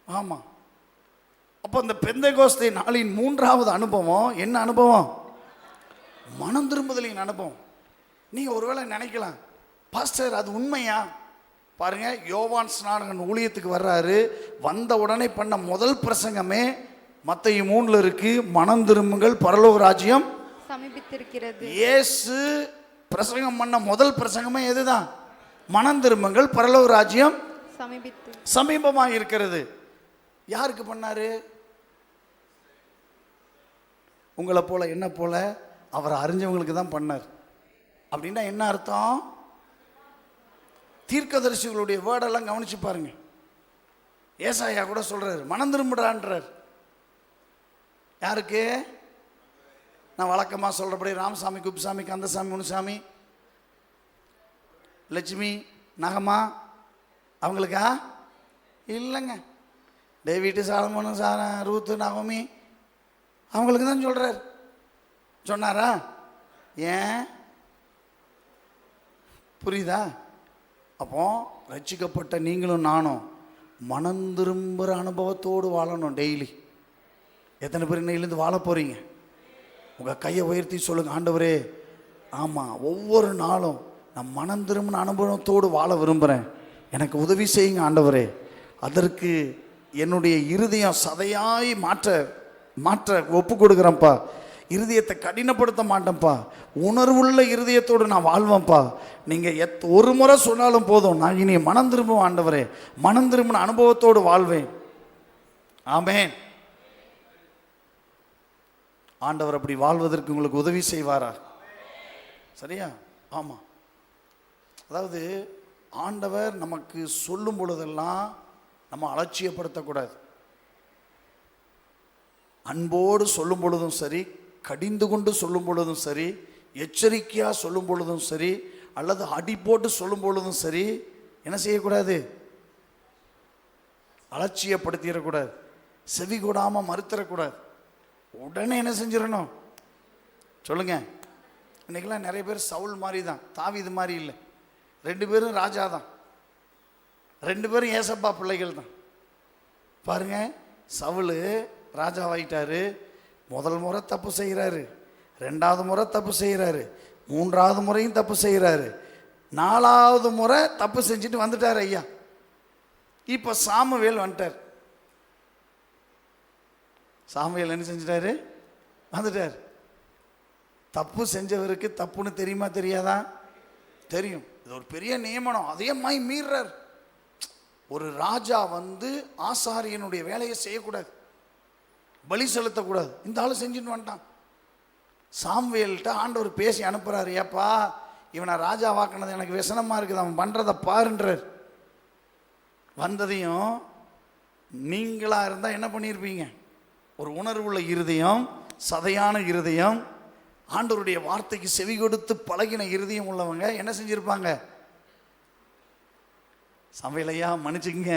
ஆமாம். அப்போ இந்த பெந்தேகோஸ்தே நாளின் 3வது அனுபவம் என்ன அனுபவம்? மனம் திரும்புதலின் அனுபவம். நீங்கள் ஒருவேளை நினைக்கலாம், பாஸ்டர் அது உண்மையா? பாருங்க, யோவான் ஸ்நானகன் ஊழியத்துக்கு வர்றாரு. வந்த உடனே பண்ண முதல் பிரசங்கமே மத்தேயு 3 இருக்கு. மனம் திரும்புங்கள், பரலோக ராஜ்யம் சமீபித்திருக்கிறது. இயேசு பிரசங்கம் பண்ண முதல் பிரசங்கமே எதுதான்? மனம் திரும்புங்கள், பரலோக ராஜ்யம் சமீபமாக இருக்கிறது. யாருக்கு பண்ணாரு? உங்களை போல என்ன போல அவரை அறிஞ்சவங்களுக்கு தான் பண்ணார். அப்படின்னா என்ன அர்த்தம்? தீர்க்கதரிசிகளுடைய வேர்டெல்லாம் கவனிச்சு பாருங்க. ஏசாயா கூட சொல்றாரு, மனம் திரும்புறான்றார். யாருக்கு? நான் வழக்கமாக சொல்றபடி ராமசாமி, குப்புசாமி, கந்தசாமி, முனுசாமி, லட்சுமி, நகமா, அவங்களுக்கா? இல்லைங்க. டேவிட்டு, சாலமோனு, ரூத்து, நகமி, அவங்களுக்கு தான் சொல்கிறார். சொன்னாரா? ஏன்? புரியுதா? அப்போ ரட்சிக்கப்பட்ட நீங்களும் நானும் மனம் திரும்புகிற அனுபவத்தோடு வாழணும் டெய்லி. எத்தனை பேர் இன்னையிலேருந்து வாழ போகிறீங்க? உங்கள் கையை உயர்த்தி சொல்லுங்கள், ஆண்டவரே, ஆமாம், ஒவ்வொரு நாளும் நான் மனம் திரும்பின அனுபவத்தோடு வாழ விரும்புகிறேன், எனக்கு உதவி செய்யுங்க ஆண்டவரே. அதற்கு என்னுடைய இருதயம் சதையாய் மாற்ற மாற்ற ஒப்பு கொடுக்குறேன்ப்பா, இருதயத்தை கடினப்படுத்த மாட்டேன்ப்பா, உணர்வுள்ள இருதயத்தோடு நான் வாழ்வேன்ப்பா. நீங்கள் ஒரு முறை சொன்னாலும் போதும், நான் இனி மனம் திரும்பும் ஆண்டவரே, மனம் திரும்பின அனுபவத்தோடு வாழ்வேன். ஆமென். ஆண்டவர் அப்படி வாழ்வதற்கு உங்களுக்கு உதவி செய்வாரா? சரியா? ஆமாம். அதாவது ஆண்டவர் நமக்கு சொல்லும் பொழுதெல்லாம் நம்ம அலட்சியப்படுத்தக்கூடாது. அன்போடு சொல்லும் பொழுதும் சரி, கடிந்து கொண்டு சொல்லும் பொழுதும் சரி, எச்சரிக்கையாக சொல்லும் பொழுதும் சரி, அல்லது அடி போட்டு சொல்லும் பொழுதும் சரி, என்ன செய்யக்கூடாது? அலட்சியப்படுத்திடக்கூடாது, செவி கூடாமல் மறுத்தரக்கூடாது. உடனே என்ன செஞ்சிடணும்? சொல்லுங்க. இன்னைக்கெல்லாம் நிறைய பேர் சவுல் மாதிரி தான், தாவீது மாதிரி இல்லை. 2 பேரும் ராஜா தான், 2 பேரும் ஏசப்பா பிள்ளைகள் தான். பாருங்க, சவுல் ராஜாவாயிட்டாரு, முதல் முறை தப்பு செய்கிறாரு, 2வது முறை தப்பு செய்கிறாரு, 3வது முறையும் தப்பு செய்கிறாரு, 4வது முறை தப்பு செஞ்சுட்டு வந்துட்டார் ஐயா. இப்போ சாமுவேல் வந்துட்டார். சாமுவேல் என்ன செஞ்சிட்டாரு? வந்துட்டார். தப்பு செஞ்சவருக்கு தப்புன்னு தெரியுமா தெரியாதா? தெரியும். இது ஒரு பெரிய நியமனம், அதே மாதிரி மீறார். ஒரு ராஜா வந்து ஆசாரியனுடைய வேலையை செய்யக்கூடாது, பலி செலுத்தக்கூடாது. இந்த ஆள் செஞ்சுட்டு வந்துட்டான். சாமுவேல்கிட்ட ஆண்டவர் பேசி அனுப்புறாரு, ஏப்பா இவனை ராஜா வாக்கினது எனக்கு விசனமாக இருக்குது, அவன் பண்ணுறதை பாருன்றார். வந்ததையும் நீங்களாக இருந்தால் என்ன பண்ணியிருப்பீங்க? ஒரு உணர்வுள்ள இருதயம், சதையான இருதயம், ஆண்டவருடைய வார்த்தைக்கு செவி கொடுத்து பழகின இருதயம் உள்ளவங்க என்ன செஞ்சுருப்பாங்க? சமையலையா மன்னிச்சுங்க,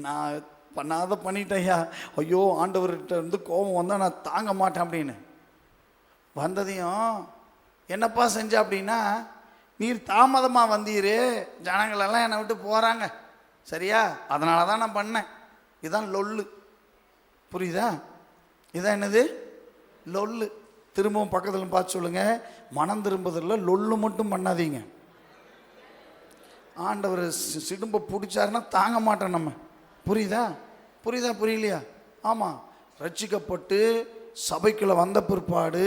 நான் பண்ணாத பண்ணிட்டேயா, ஐயோ ஆண்டவர்கிட்ட இருந்து கோபம் வந்தால் நான் தாங்க மாட்டேன் அப்படின்னு. வந்ததையும் என்னப்பா செஞ்ச அப்படின்னா, நீர் தாமதமாக வந்தீர், ஜனங்களெல்லாம் என்னை விட்டு போகிறாங்க, சரியா, அதனால தான் நான் பண்ணேன். இதுதான் லொல்லு. புரியுதா? இதுதான் என்னது? லொல்லு. திரும்பவும் பக்கத்தில் பார்த்து சொல்லுங்க, மனம் திரும்புதலில் லொல்லு மட்டும் பண்ணாதீங்க. ஆண்டவர் சிடும்பை பிடிச்சாருன்னா தாங்க மாட்டோம் நம்ம. புரியுதா? புரியுதா? புரியலையா? ஆமாம். ரட்சிக்கப்பட்டு சபைக்குள்ளே வந்த பிற்பாடு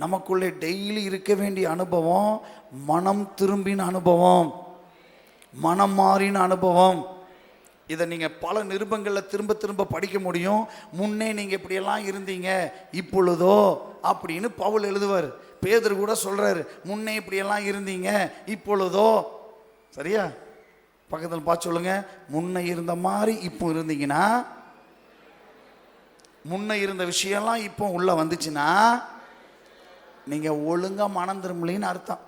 நமக்குள்ளே டெய்லி இருக்க வேண்டிய அனுபவம் மனம் திரும்பின அனுபவம், மனம் மாறின அனுபவம். இதை நீங்கள் பல நிருபங்களில் திரும்ப திரும்ப படிக்க முடியும். முன்னே நீங்கள் இப்படியெல்லாம் இருந்தீங்க, இப்பொழுதோ அப்படின்னு பவுல் எழுதுவார். பேதுரு கூட சொல்கிறாரு, முன்னே இப்படியெல்லாம் இருந்தீங்க, இப்பொழுதோ. சரியா? பக்கத்தில் பார்த்து சொல்லுங்க, முன்ன இருந்த மாதிரி இப்போ இருந்தீங்கன்னா, முன்ன இருந்த விஷயம்லாம் இப்போ உள்ள வந்துச்சுன்னா நீங்கள் ஒழுங்காக மனம் திரும்பலின்னு அர்த்தம்.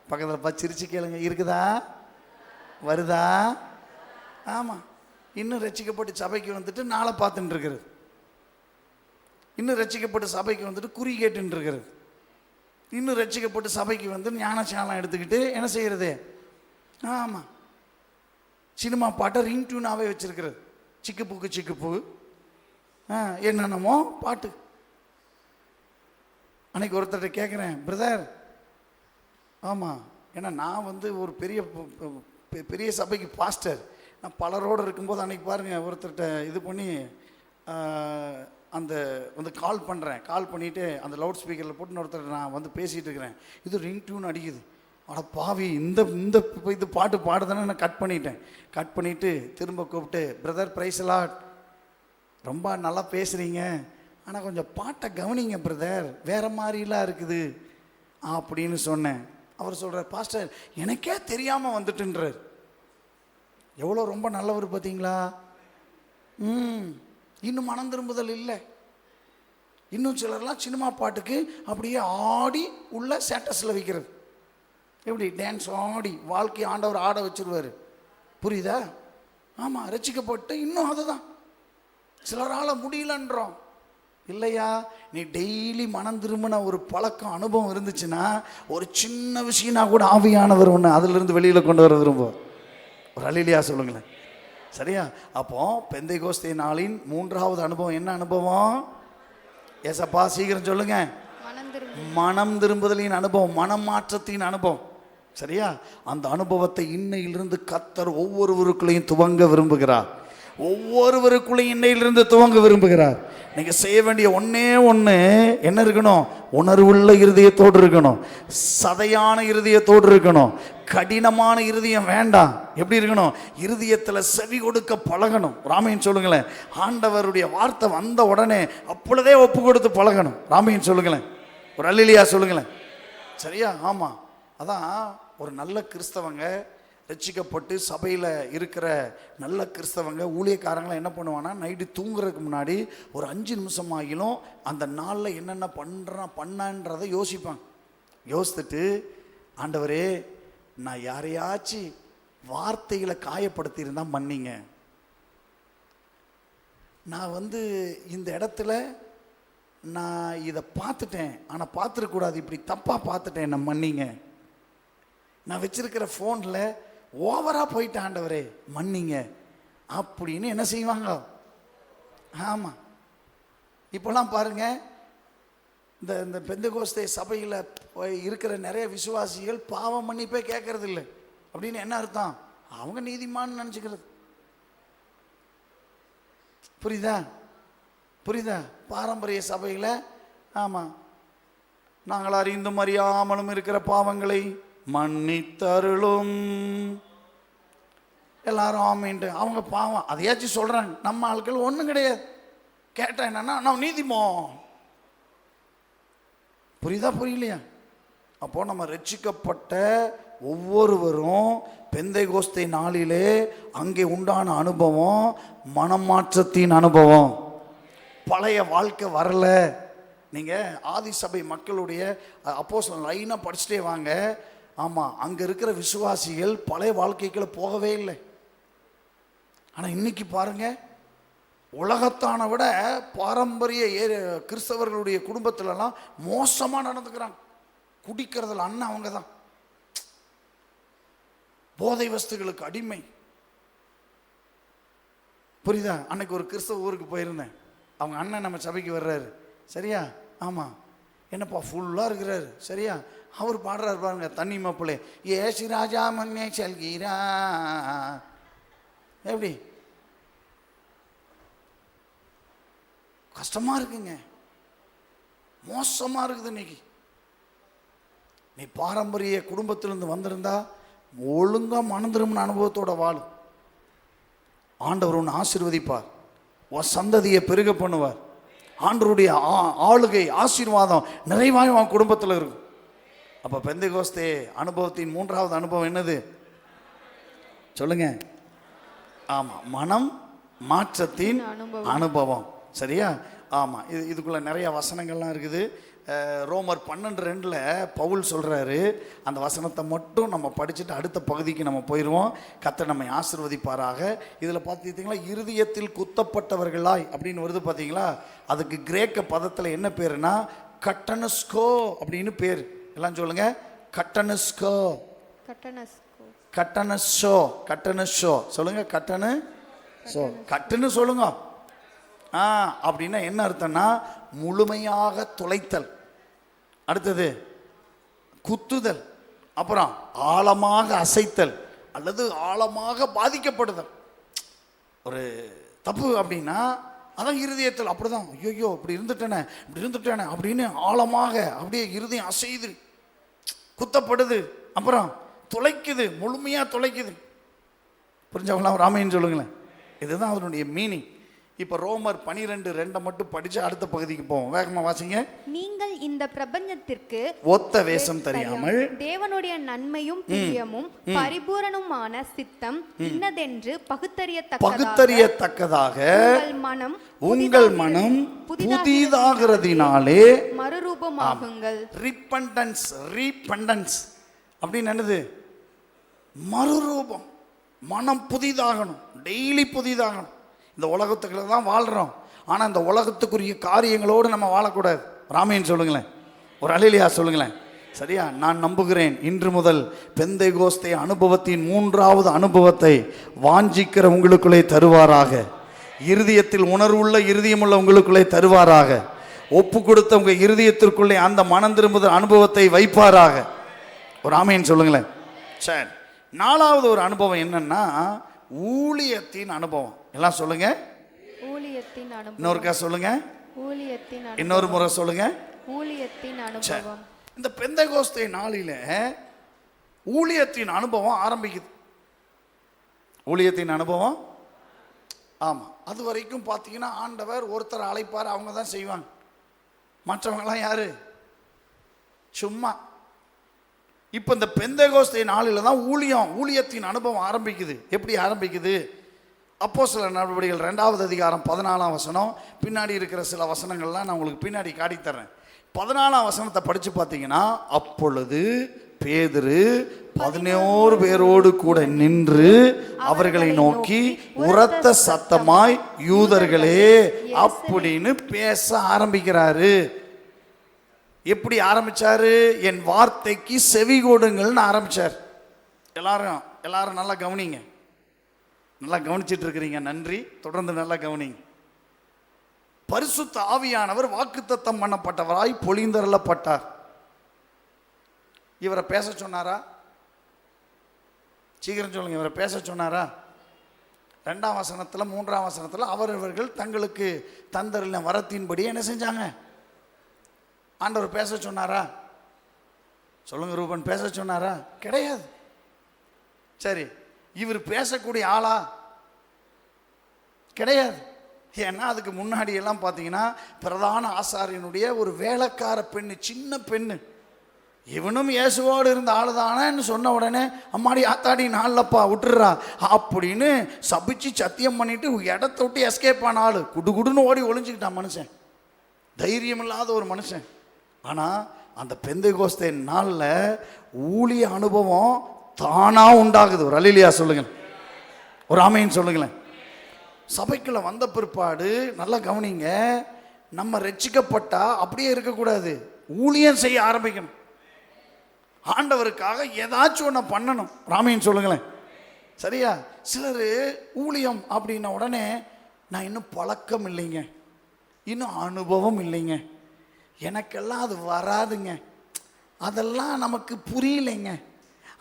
பக்கத்தில் பார்த்து சிரிச்சு கேளுங்க, இருக்குதா? வருதா? ஆமாம். இன்னும் ரட்சிக்கப்பட்டு சபைக்கு வந்துட்டு நாளை பார்த்துட்டு இருக்கிறது, இன்னும் ரட்சிக்கப்பட்டு சபைக்கு வந்துட்டு குறி கேட்டுன்னு இருக்கிறது, இன்னும் ரட்சிக்கப்பட்டு சபைக்கு வந்து ஞானசாலம் எடுத்துக்கிட்டு என்ன செய்கிறது? ஆமாம், சினிமா பாட்டை ரிங் டியூனாகவே வச்சுருக்கிறது. சிக்கு பூக்கு சிக்கு பூ என்னென்னமோ பாட்டு. அன்னைக்கு ஒருத்தர்கிட்ட கேட்குறேன், பிரதர், ஆமாம், ஏன்னா நான் வந்து ஒரு பெரிய சபைக்கு பாஸ்டர், நான் பலரோடு இருக்கும்போது அன்றைக்கி பாருங்கள் ஒருத்தர்கிட்ட இது பண்ணி அந்த வந்து கால் பண்ணுறேன். கால் பண்ணிவிட்டு அந்த லவுட் ஸ்பீக்கரில் போட்டு ஒருத்தர் நான் வந்து பேசிகிட்டு இருக்கிறேன். இது ரிங் டியூன் அடிக்குது. ஆனால் பாவி, இந்த இது பாட்டு பாடுதானே நான் கட் பண்ணிட்டேன். கட் பண்ணிவிட்டு திரும்ப கூப்பிட்டு, பிரதர் பிரைஸ் லார்ட், ரொம்ப நல்லா பேசுகிறீங்க, ஆனால் கொஞ்சம் பாட்டை கவனிங்க பிரதர், வேறு மாதிரிலாம் இருக்குது அப்படின்னு சொன்னேன். அவர் சொல்கிறார், பாஸ்டர் எனக்கே தெரியாமல் வந்துட்டுன்றார். எவ்வளோ ரொம்ப நல்லவர் பார்த்தீங்களா? இன்னும் மனம் திரும்புதல் இல்லை. இன்னும் சிலர்லாம் சினிமா பாட்டுக்கு அப்படியே ஆடி உள்ள ஸ்டேட்டஸில் வைக்கிறது. எப்படி டான்ஸ் ஆடி வாழ்க்கை ஆண்டவர் ஆட வச்சுருவார். புரியுதா? ஆமாம், ரட்சிக்கப்பட்டு இன்னும் அதுதான். சிலரால் முடியலன்றோம். இல்லையா? நீ டெய்லி மனம் திரும்பின ஒரு பழக்கம் அனுபவம் இருந்துச்சுன்னா, ஒரு சின்ன விஷயம்னா கூட ஆவியானவர் ஒன்று அதிலிருந்து வெளியில் கொண்டு வர விரும்புவோம். ஒரு அல்லேலூயா சொல்லுங்களேன். சரியா? அப்போ பெந்தைகோஸ்தே நாளின் 3வது அனுபவம் என்ன அனுபவம்? ஏசப்பா சீக்கிரம் சொல்லுங்க. மனம் திரும்புதலின் அனுபவம், மனம் மாற்றத்தின் அனுபவம். சரியா? அந்த அனுபவத்தை இன்னையிலிருந்து கர்த்தர் ஒவ்வொருவருக்குள்ளையும் துவங்க விரும்புகிறார். ஒவ்வொருவருக்குள்ளே இன்னையிலிருந்து துவங்க விரும்புகிறார். நீங்க செய்ய வேண்டிய ஒண்ணே ஒண்ணு என்ன இருக்கணும்? உணர்வுள்ள இருதயத்தோடு இருக்கணும், சதையான இருதயத்தோடு இருக்கணும். கடினமான இருதயம் வேண்டாம். எப்படி இருக்கணும்? இருதயத்துல செவி கொடுக்க பழகணும். ராமையன் சொல்லுங்களேன். ஆண்டவருடைய வார்த்தை வந்த உடனே அப்பொழுதே ஒப்பு கொடுத்து பழகணும். ராமையன் சொல்லுங்களேன். ஒரு அல்லேலூயா சொல்லுங்களேன். சரியா? ஆமா. அதான் ஒரு நல்ல கிறிஸ்தவங்க, ரட்சிக்கப்பட்டு சபையில் இருக்கிற நல்ல கிறிஸ்தவங்க, ஊழியக்காரங்களாம் என்ன பண்ணுவான்னா, நைட்டு தூங்குறதுக்கு முன்னாடி ஒரு 5 நிமிஷம் ஆகிலும் அந்த நாளில் என்னென்ன பண்ணன்றதை யோசிப்பாங்க. யோசித்துட்டு, ஆண்டவரே, நான் யாரையாச்சும் வார்த்தைகளை காயப்படுத்தியிருந்தா மன்னிங்க. நான் இந்த இடத்துல நான் இதை பார்த்துட்டேன், ஆனால் பார்த்துருக்கூடாது, இப்படி தப்பாக பார்த்துட்டேன், நான் மன்னிங்க. நான் வச்சிருக்கிற ஃபோனில் ஓவராக போயிட்டேன், ஆண்டவரே மன்னிங்க அப்படின்னு என்ன செய்வாங்க? ஆமாம். இப்போலாம் பாருங்க, இந்த பெந்தகோஸ்தே சபையில் இருக்கிற நிறைய விசுவாசிகள் பாவ மன்னிப்பே கேட்கறது இல்லை. அப்படின்னு என்ன அர்த்தம்? அவங்க நீதிமான்னு நினச்சிக்கிறது. புரியுதா? புரியுதா? பாரம்பரிய சபையில் ஆமாம், நாங்கள் அறிந்தும் அறியாமலும் இருக்கிற பாவங்களை மன்னித்தருளும் எல்லாரும் ஆமீன்ட்டு அவங்க பாவம் அதையாச்சும் சொல்றாங்க. நம்ம ஆட்கள் ஒன்றும் கிடையாது. கேட்டா என்னன்னா, நான் நீதிமோ. புரியுதா? புரியலையா? அப்போ நம்ம ரட்சிக்கப்பட்ட ஒவ்வொருவரும் பெந்தைகோஸ்தே நாளிலே அங்கே உண்டான அனுபவம் மனமாற்றத்தின் அனுபவம். பழைய வாழ்க்கை வரல. நீங்கள் ஆதி சபை மக்களுடைய அப்போஸ்தலர் லைனாக படிச்சுட்டே வாங்க. ஆமாம், அங்கே இருக்கிற விசுவாசிகள் பழைய வாழ்க்கைக்குள்ள போகவே இல்லை. ஆனால் இன்னைக்கு பாருங்க, உலகத்தான விட பாரம்பரிய கிறிஸ்தவர்களுடைய குடும்பத்திலலாம் மோசமாக நடந்துக்கிறாங்க. குடிக்கிறதுல அண்ணன் அவங்க தான், போதை வஸ்துகளுக்கு அடிமை. புரியுதா? அன்னைக்கு ஒரு கிறிஸ்தவ ஊருக்கு போயிருந்தேன். அவங்க அண்ணன் நம்ம சபைக்கு வர்றாரு. சரியா? ஆமாம். என்னப்பா ஃபுல்லாக இருக்கிறாரு. சரியா? அவர் பாடுறாரு பாருங்க, தண்ணி மாப்பிள்ளை ஏசி ராஜா மன்னே செல்கிறா. எப்படி கஷ்டமாக இருக்குங்க, மோசமாக இருக்குது. இன்னைக்கு நீ பாரம்பரிய குடும்பத்திலிருந்து வந்திருந்தா ஒழுங்காக மணந்திரும்னு அனுபவத்தோட வாழும். ஆண்டவர் உன்னை ஆசீர்வதிப்பார், உன் சந்ததியை பெருக பண்ணுவார். ஆண்டவருடைய ஆளுகை ஆசீர்வாதம் நிறைவாக உன் குடும்பத்தில் இருக்கும். அப்போ பெந்தகோஸ்தே அனுபவத்தின் 3வது அனுபவம் என்னது? சொல்லுங்க. ஆமாம், மனம் மாற்றத்தின் அனுபவம். சரியா? ஆமாம். இதுக்குள்ள நிறைய வசனங்கள்லாம் இருக்குது. ரோமர் 12:2 பவுல் சொல்கிறாரு. அந்த வசனத்தை மட்டும் நம்ம படிச்சுட்டு அடுத்த பகுதிக்கு நம்ம போயிடுவோம். கர்த்தர் நம்மை ஆசீர்வதிப்பாராக. இதில் பார்த்துக்கிட்டிங்களா, இருதயத்தில் குத்தப்பட்டவர்களாய் அப்படின்னு வருது பார்த்தீங்களா? அதுக்கு கிரேக்க பதத்தில் என்ன பேருனா கட்டனஸ்கோ அப்படின்னு பேர். எல்லாம் சொல்லுங்க, கட்டனஸ்கோ. கட்டனஸ்ஸோ. கட்டனஸ்ஸோ சொல்லுங்க. கட்டனஸ்ஸோ. கட்டுன்னு சொல்லுங்க. அப்படின்னா என்ன அர்த்தம்னா, முழுமையாக துளைத்தல், அடுத்தது குத்துதல், அப்புறம் ஆழமாக அசைத்தல் அல்லது ஆழமாக பாதிக்கப்படுதல். ஒரு தப்பு அப்படின்னா அதான் இருதயத்தில் அப்படிதான், ஐயோ இப்படி இருந்துட்டேனே அப்படின்னு ஆழமாக அப்படியே இருதயம் அசைது குத்தப்படுது, அப்புறம் துளைக்குது, முழுமையாக துளைக்குது. புரிஞ்சவங்களாம் ராமையன் சொல்லுங்களேன். இதுதான் அதனுடைய மீனிங். இப்போ ரோமர் 12:2 மட்டும் படிச்சு அடுத்த பகுதிக்கு போவோம். வேகமா வாசிங்க. நீங்கள் இந்த பிரபஞ்சத்திற்கு ஒத்த வேஷம் தெரியாமல் தேவனுடைய நன்மையும் பிரியமும் பரிபூரணமான சித்தம் இன்னதென்று பகுத்தறியத்தக்கதாக உங்கள் மனம் புதிதாகிறதினாலே மறுரூபமாகுங்கள். ரீபெண்டன்ஸ் அப்படின்னு என்னது? மறுரூபம். மனம் புதிதாகணும், டெய்லி புதிதாகணும். இந்த உலகத்துக்குள்ள தான் வாழ்கிறோம், ஆனால் இந்த உலகத்துக்குரிய காரியங்களோடு நம்ம வாழக்கூடாது. ராமையன் சொல்லுங்களேன். ஒரு அல்லேலூயா சொல்லுங்களேன். சரியா? நான் நம்புகிறேன் இன்று முதல் பெந்தைகோஸ்தே அனுபவத்தின் 3வது அனுபவத்தை வாஞ்சிக்கிற உங்களுக்குள்ளே தருவாராக. இருதயத்தில் உணர்வுள்ள இருதயமுள்ள உங்களுக்குள்ளே தருவாராக. ஒப்பு கொடுத்த உங்கள் இருதயத்திற்குள்ளே அந்த மனம் திரும்புதல் அனுபவத்தை வைப்பாராக. ஒரு ஆமையன் சொல்லுங்களேன். சரி, 4வது ஒரு அனுபவம் என்னன்னா, ஊழியத்தின் அனுபவம். எல்லாம் சொல்லுங்க. ஊழியத்தின் அனுபவம். இன்னொருக்கா சொல்லுங்க. ஊழியத்தின் அனுபவம். இன்னொரு முறை சொல்லுங்க. ஊழியத்தின் அனுபவம். இந்த பெந்தேகோஸ்தே நாளில ஊழியத்தின் அனுபவம் ஆரம்பிக்குது. ஊழியத்தின் அனுபவம். ஆமா, அது வரைக்கும் பார்த்தீங்கன்னா ஆண்டவர் ஒருத்தர் அழைப்பார், அவங்க தான் செய்வாங்க. மற்றவங்களாம் யாரு? சும்மா. இப்போ இந்த பெந்தேகோஸ்தே நாளில் தான் ஊழியத்தின் அனுபவம் ஆரம்பிக்குது. எப்படி ஆரம்பிக்குது? அப்போஸ்தலர் நடவடிக்கைகள் 2வது அதிகாரம் 14ஆம் வசனம். பின்னாடி இருக்கிற சில வசனங்கள்லாம் நான் உங்களுக்கு பின்னாடி காட்டித்தரேன். 14ஆம் வசனத்தை படித்து பார்த்தீங்கன்னா, அப்பொழுது பேதுரு 11 பேரோடு கூட நின்று அவர்களை நோக்கி உரத்த சத்தமாய், யூதர்களே அப்படின்னு பேச ஆரம்பிக்கிறாரு. எப்படி ஆரம்பிச்சாரு? என் வார்த்தைக்கு செவி கொடுங்கள்னு ஆரம்பிச்சார். எல்லாரும் நல்லா கவனிங்க. நல்லா கவனிச்சிட்டு இருக்கிறீங்க, நன்றி. தொடர்ந்து நல்லா கவனிங்க. பரிசுத்த ஆவியானவர் வாக்குத்தத்தம் பண்ணப்பட்டவராய் பொழிந்தருளப்பட்டார். இவரை பேச சொன்னாரா? சீக்கிரம் சொல்லுங்க. இவரை பேச சொன்னாரா? 2ஆம் வசனத்தில் 3ஆம் வசனத்தில் அவரவர்கள் தங்களுக்கு தந்தருளின வரத்தின்படி என்ன செஞ்சாங்க? ஆண்டவர் பேச சொன்னாரா? சொல்லுங்க ரூபன், பேச சொன்னாரா? கிடையாது. சரி, இவர் பேசக்கூடிய ஆளா? கிடையாது. ஏன்னா அதுக்கு முன்னாடி எல்லாம் பார்த்தீங்கன்னா பிரதான ஆசாரியனுடைய ஒரு வேலைக்கார பெண்ணு, சின்ன பெண்ணு, இவனும் இயேசுவோடு இருந்த ஆளு தானேன்னு சொன்ன உடனே, அம்மாடி ஆத்தாடி நாளப்பா விட்டுறா அப்படின்னு சபிச்சு சத்தியம் பண்ணிட்டு இடத்த விட்டு எஸ்கேப் ஆன ஆளு. குடுகுடுன்னு ஓடி ஒளிஞ்சுக்கிட்டான் மனுஷன். தைரியம் இல்லாத ஒரு மனுஷன். ஆனால் அந்த பெந்தேகோஸ்தே நாளில் ஊழிய அனுபவம் தானா உண்டாகுது. ஒரு அல்லேலூயா சொல்லுங்கள், ஒரு ஆமென் சொல்லுங்களேன். சபைக்குள்ள வந்த பிற்பாடு நல்லா கவனிங்க, நம்ம ரட்சிக்கப்பட்டா அப்படியே இருக்கக்கூடாது, ஊழியம் செய்ய ஆரம்பிக்கணும். ஆண்டவருக்காக ஏதாச்சும் ஒன்று பண்ணணும். ராமையன் சொல்லுங்களேன். சரியா? சிலர் ஊழியம் அப்படின்ன உடனே நான் இன்னும் பழக்கம் இல்லைங்க, இன்னும் அனுபவம் இல்லைங்க, எனக்கெல்லாம் அது வராதுங்க, அதெல்லாம் நமக்கு புரியலைங்க,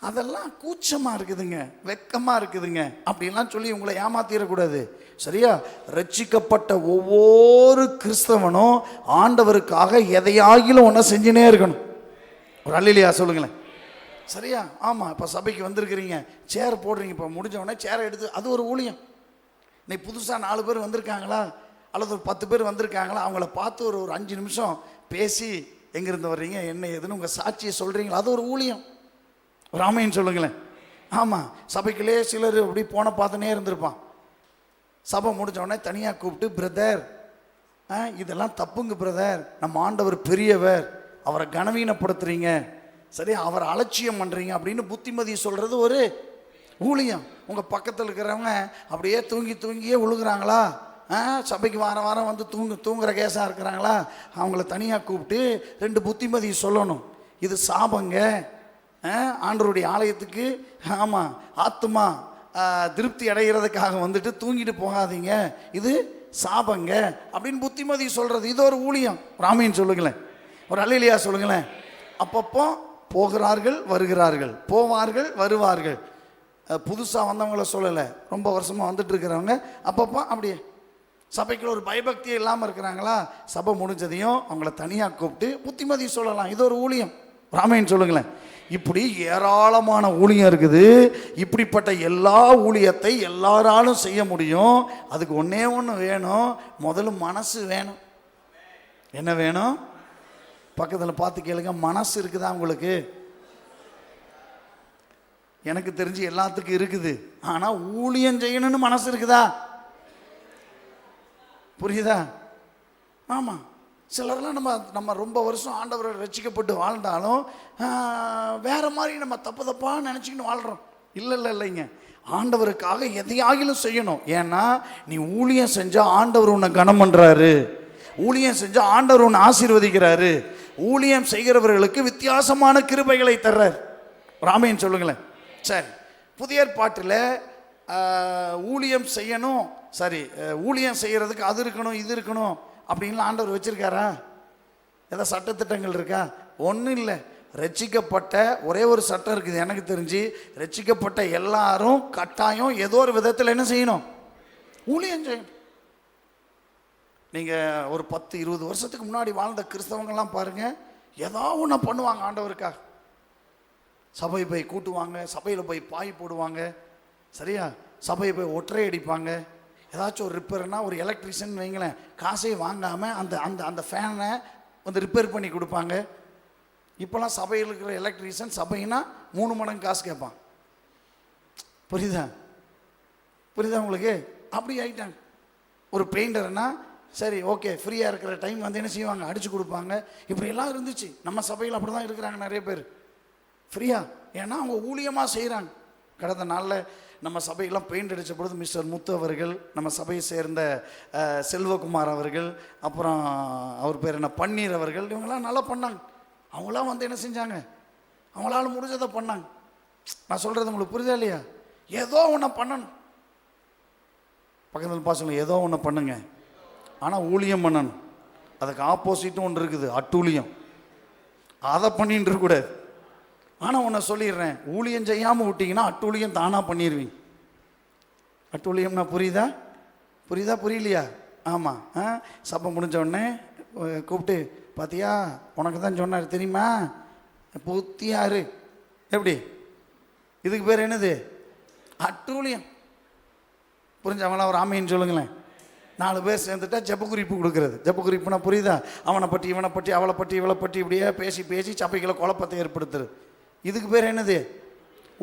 அதெல்லாம் கூச்சமாக இருக்குதுங்க, வெக்கமாக இருக்குதுங்க அப்படின்லாம் சொல்லி உங்களை ஏமாத்திடக்கூடாது. சரியா? ரட்சிக்கப்பட்ட ஒவ்வொரு கிறிஸ்தவனும் ஆண்டவருக்காக எதையாகிலும் ஒன்றை செஞ்சுனே இருக்கணும். ஒரு அல்லேலூயா சொல்லுங்களேன். சரியா? ஆமாம். இப்போ சபைக்கு வந்திருக்கிறீங்க, சேர் போடுறீங்க, இப்போ முடிஞ்ச உடனே சேரை எடுத்து, அது ஒரு ஊழியம். இன்னைக்கு புதுசாக 4 பேர் வந்திருக்காங்களா அல்லது ஒரு 10 பேர் வந்திருக்காங்களா, அவங்கள பார்த்து ஒரு 5 நிமிஷம் பேசி எங்கேருந்து வர்றீங்க என்ன ஏதுன்னு உங்கள் சாட்சியை சொல்கிறீங்களா, அது ஒரு ஊழியம். ஒரு ஆமைன்னு சொல்லுங்களேன். ஆமாம். சபைக்குள்ளே சிலர் அப்படி போன பார்த்துனே இருந்திருப்பான். சபை முடிஞ்ச உடனே தனியாக கூப்பிட்டு, பிரதர் இதெல்லாம் தப்புங்க பிரதர், நம்ம ஆண்டவர் பெரியவர், அவரை கனவீனப்படுத்துறீங்க, சரி, அவரை அலட்சியம் பண்ணுறீங்க அப்படின்னு புத்திமதி சொல்கிறது ஒரு ஊழியம். உங்கள் பக்கத்தில் இருக்கிறவங்க அப்படியே தூங்கியே விழுகிறாங்களா, சபைக்கு வாரம் வாரம் வந்து தூங்குற கேஸாக இருக்கிறாங்களா, அவங்கள தனியாக கூப்பிட்டு 2 புத்திமதி சொல்லணும். இது சாபங்க, ஆண்டவருடைய ஆலயத்துக்கு ஆமாம் ஆத்துமா திருப்தி அடைகிறதுக்காக வந்துட்டு தூங்கிட்டு போகாதீங்க, இது சாபங்க அப்படின்னு புத்திமதி சொல்கிறது, இது ஒரு ஊழியம். ராமின்னு சொல்லுங்களேன், ஒரு அல்லேலூயா சொல்லுங்களேன். அப்பப்போ போகிறார்கள் வருகிறார்கள், போவார்கள் வருவார்கள். புதுசாக வந்தவங்கள சொல்லலை, ரொம்ப வருஷமாக வந்துட்டு இருக்கிறவங்க அப்பப்போ அப்படியே சபைக்குள்ள ஒரு பயபக்தியே இல்லாமல் இருக்கிறாங்களா, சபை முடிஞ்சதையும் அவங்கள தனியாக கூப்பிட்டு புத்திமதி சொல்லலாம், இது ஒரு ஊழியம். ராமேன்னு சொல்லுங்களேன். இப்படி ஏராளமான ஊழியம் இருக்குது. இப்படிப்பட்ட எல்லா ஊழியத்தை எல்லாராலும் செய்ய முடியும். அதுக்கு ஒன்றே ஒன்று வேணும், முதல்ல மனசு வேணும். என்ன வேணும்? பக்கத்தில் பார்த்து கேளுங்க, மனசு இருக்குதா உங்களுக்கு? எனக்கு தெரிஞ்சு எல்லாத்துக்கும் இருக்குது, ஆனால் ஊழியம் செய்யணும்னு மனசு இருக்குதா? புரியுதா? ஆமாம். சிலர்லாம் நம்ம ரொம்ப வருஷம் ஆண்டவரை ரட்சிக்கப்பட்டு வாழ்ந்தாலும் வேற மாதிரி நம்ம தப்பாக நினச்சிக்கின்னு வாழ்கிறோம். இல்லைங்க, ஆண்டவருக்காக எதையாகிலும் செய்யணும். ஏன்னா நீ ஊழியம் செஞ்சால் ஆண்டவர் உன்னை கனம் பண்ணுறாரு, ஊழியம் செஞ்சால் ஆண்டவர் உன்னை ஆசீர்வதிக்கிறாரு, ஊழியம் செய்கிறவர்களுக்கு வித்தியாசமான கிருபைகளை தர்றார். ராமையன் சொல்லுங்களேன். சரி, புதிய ஏற்பாட்டில் ஊழியம் செய்யணும், சரி, ஊழியம் செய்கிறதுக்கு அது இருக்கணும் இது இருக்கணும் அப்படின்லாம் ஆண்டவர் வச்சுருக்காரா? ஏதாவது சட்டத்திட்டங்கள் இருக்கா? ஒன்றும் இல்லை. ரட்சிக்கப்பட்ட ஒரே ஒரு சட்டம் இருக்குது எனக்கு தெரிஞ்சு, ரட்சிக்கப்பட்ட எல்லாரும் கட்டாயம் ஏதோ ஒரு விதத்தில் என்ன செய்யணும்? ஊழியம் செய்யணும். நீங்கள் ஒரு 10-20 வருஷத்துக்கு முன்னாடி வாழ்ந்த கிறிஸ்தவங்கள்லாம் பாருங்கள், ஏதோ ஒன்று பண்ணுவாங்க ஆண்டவருக்காக. சபை போய் கூட்டுவாங்க, சபையில் போய் பாய் போடுவாங்க, சரியா? சபையை போய் ஒற்றை அடிப்பாங்க. ஏதாச்சும் ஒரு ரிப்பேர்னா ஒரு எலக்ட்ரிஷியன் வைங்களேன், காசே வாங்காமல் அந்த அந்த அந்த ஃபேனை வந்து ரிப்பேர் பண்ணி கொடுப்பாங்க. இப்போலாம் சபையில் இருக்கிற எலக்ட்ரிஷியன் சபைனா 3 மடங்கு காசு கேட்பான். புரியுதா? புரியுதா உங்களுக்கு? அப்படி ஆகிட்டாங்க. ஒரு பெயிண்டர்னா சரி ஓகே, ஃப்ரீயாக இருக்கிற டைம் வந்து என்ன செய்வாங்க? அடித்து கொடுப்பாங்க. இப்படி எல்லாம் இருந்துச்சு. நம்ம சபையில் அப்படி தான் இருக்கிறாங்க நிறைய பேர், ஃப்ரீயா. ஏன்னா அவங்க ஊழியமாக செய்கிறாங்க. கடந்த நாளில் நம்ம சபையெல்லாம் பெயிண்ட் அடித்த பொழுது மிஸ்டர் முத்து அவர்கள், நம்ம சபையை சேர்ந்த செல்வகுமார் அவர்கள், அப்புறம் அவர் பேர் என்ன பன்னீர் அவர்கள், இவங்கெல்லாம் நல்லா பண்ணாங்க. அவங்களாம் வந்து என்ன செஞ்சாங்க? அவங்களால முடிஞ்சதை பண்ணாங்க. நான் சொல்கிறது உங்களுக்கு புரியுதா இல்லையா? ஏதோ ஒன்று பண்ணணும். பக்கத்தில் பாசங்க, ஏதோ ஒன்று பண்ணுங்க, ஆனால் ஊழியம் பண்ணணும். அதுக்கு ஆப்போசிட்டும் ஒன்று இருக்குது, அட்டூழியம். அதை பண்ணிட்டு இருக்கக்கூடாது. ஆனால் உன்னை சொல்லிடுறேன், ஊழியம் செய்யாமல் விட்டிங்கன்னா அட்டூழியம் தானாக பண்ணிடுவீங்க. அட்டூழியம்னா புரியுதா? புரியுதா புரியலையா? ஆமாம். சப்பை முடிஞ்ச உடனே கூப்பிட்டு, பார்த்தியா உனக்கு தான் சொன்னார் தெரியுமா, புத்தியாரு. எப்படி? இதுக்கு பேர் என்னது? அட்டூழியம். புரிஞ்சவங்களாம் ஒரு ஆமைன்னு சொல்லுங்களேன். 4 பேர் சேர்ந்துட்டா ஜெப குறிப்பு கொடுக்குறது. ஜெப குறிப்புனா புரியுதா? அவனை பற்றி இவனை பற்றி அவளை பற்றி இவளை பற்றி இப்படியே பேசி பேசி சபைகளை குழப்பத்தை ஏற்படுத்துறது. இதுக்கு பேர் என்னது?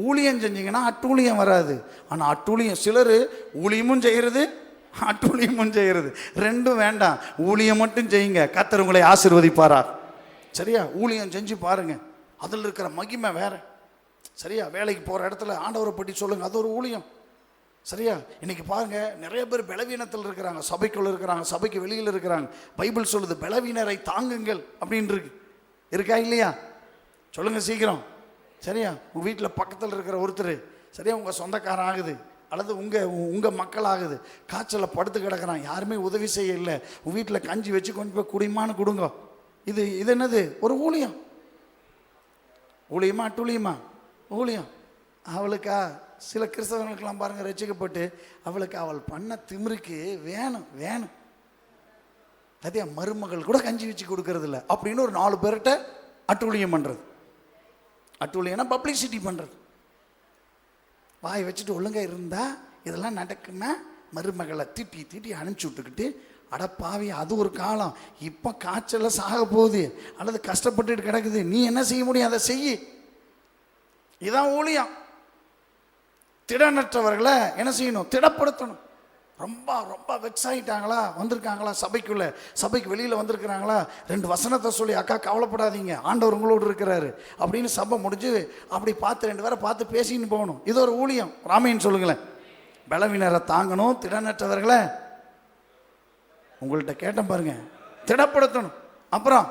ஊழியம் செஞ்சிங்கன்னா அட்டூழியம் வராது. ஆனால் அட்டூழியம், சிலர் ஊழியமும் செய்கிறது அட்டூழியமும் செய்கிறது, ரெண்டும் வேண்டாம். ஊழியம் மட்டும் செய்யுங்க, கர்த்தர் உங்களை ஆசீர்வதிப்பாரா. சரியா? ஊழியம் செஞ்சு பாருங்க, அதில் இருக்கிற மகிமை வேற. சரியா? வேலைக்கு போகிற இடத்துல ஆண்டவரை பற்றி சொல்லுங்கள், அது ஒரு ஊழியம். சரியா? இன்னைக்கு பாருங்க, நிறைய பேர் பலவீனத்தில் இருக்கிறாங்க, சபைக்குள்ள இருக்கிறாங்க, சபைக்கு வெளியில் இருக்கிறாங்க. பைபிள் சொல்லுது பலவீனரை தாங்குங்கள் அப்படின்னு இருக்கு. இருக்கா இல்லையா? சொல்லுங்க சீக்கிரம். சரியா? உங்கள் வீட்டில் பக்கத்தில் இருக்கிற ஒருத்தர், சரியா, உங்கள் சொந்தக்காரன் ஆகுது அல்லது உங்கள் மக்கள் ஆகுது, காய்ச்சலில் படுத்து கிடக்கிறான், யாருமே உதவி செய்ய இல்லை, உங்கள் வீட்டில் கஞ்சி வச்சு கொண்டு போய் குடிமான்னு கொடுங்க. இது என்னது? ஒரு ஊழியம். ஊழியமா அட்டூழியமா? ஊழியம். அவளுக்கா? சில கிறிஸ்தவர்களுக்கெல்லாம் பாருங்கள், ரட்சிக்கப்பட்டு அவளுக்கு அவள் பண்ண திமிருக்கு வேணும். அதே மருமகள் கூட கஞ்சி வச்சு கொடுக்கறது இல்லை அப்படின்னு ஒரு 4 பேர்கிட்ட அட்டூழியம் பண்ணுறது. அட்டூழியம்னா பப்ளிசிட்டி பண்ணுறது. வாய் வச்சுட்டு ஒழுங்காக இருந்தால் இதெல்லாம் நடக்குன்னா மருமகளை திட்டி அனுப்பிச்சி விட்டுக்கிட்டு, அடப்பாவி அது ஒரு காலம், இப்போ காய்ச்சலில் சாக போகுது அல்லது கஷ்டப்பட்டுட்டு கிடக்குது, நீ என்ன செய்ய முடியும்? அதை செய்யி. இதான் ஊழியம். திடனற்றவர்களை என்ன செய்யணும்? திடப்படுத்தணும். ரொம்ப ரொம்ப வெக்ஸ் ஆகிட்டாங்களா, வந்திருக்காங்களா சபைக்குள்ளே, சபைக்கு வெளியில் வந்திருக்கிறாங்களா, 2 வசனத்தை சொல்லி, அக்கா கவலைப்படாதீங்க ஆண்டவர் உங்களோடு இருக்கிறாரு அப்படின்னு சபை முடிஞ்சு அப்படி பார்த்து 2 பேரை பார்த்து பேசின்னு போகணும். இது ஒரு ஊழியம். ராமைன்னு சொல்லுங்களேன். பலவீனரை தாங்கணும், திடனற்றவர்களை உங்கள்கிட்ட கேட்டேன் பாருங்க, திடப்படுத்தணும். அப்புறம்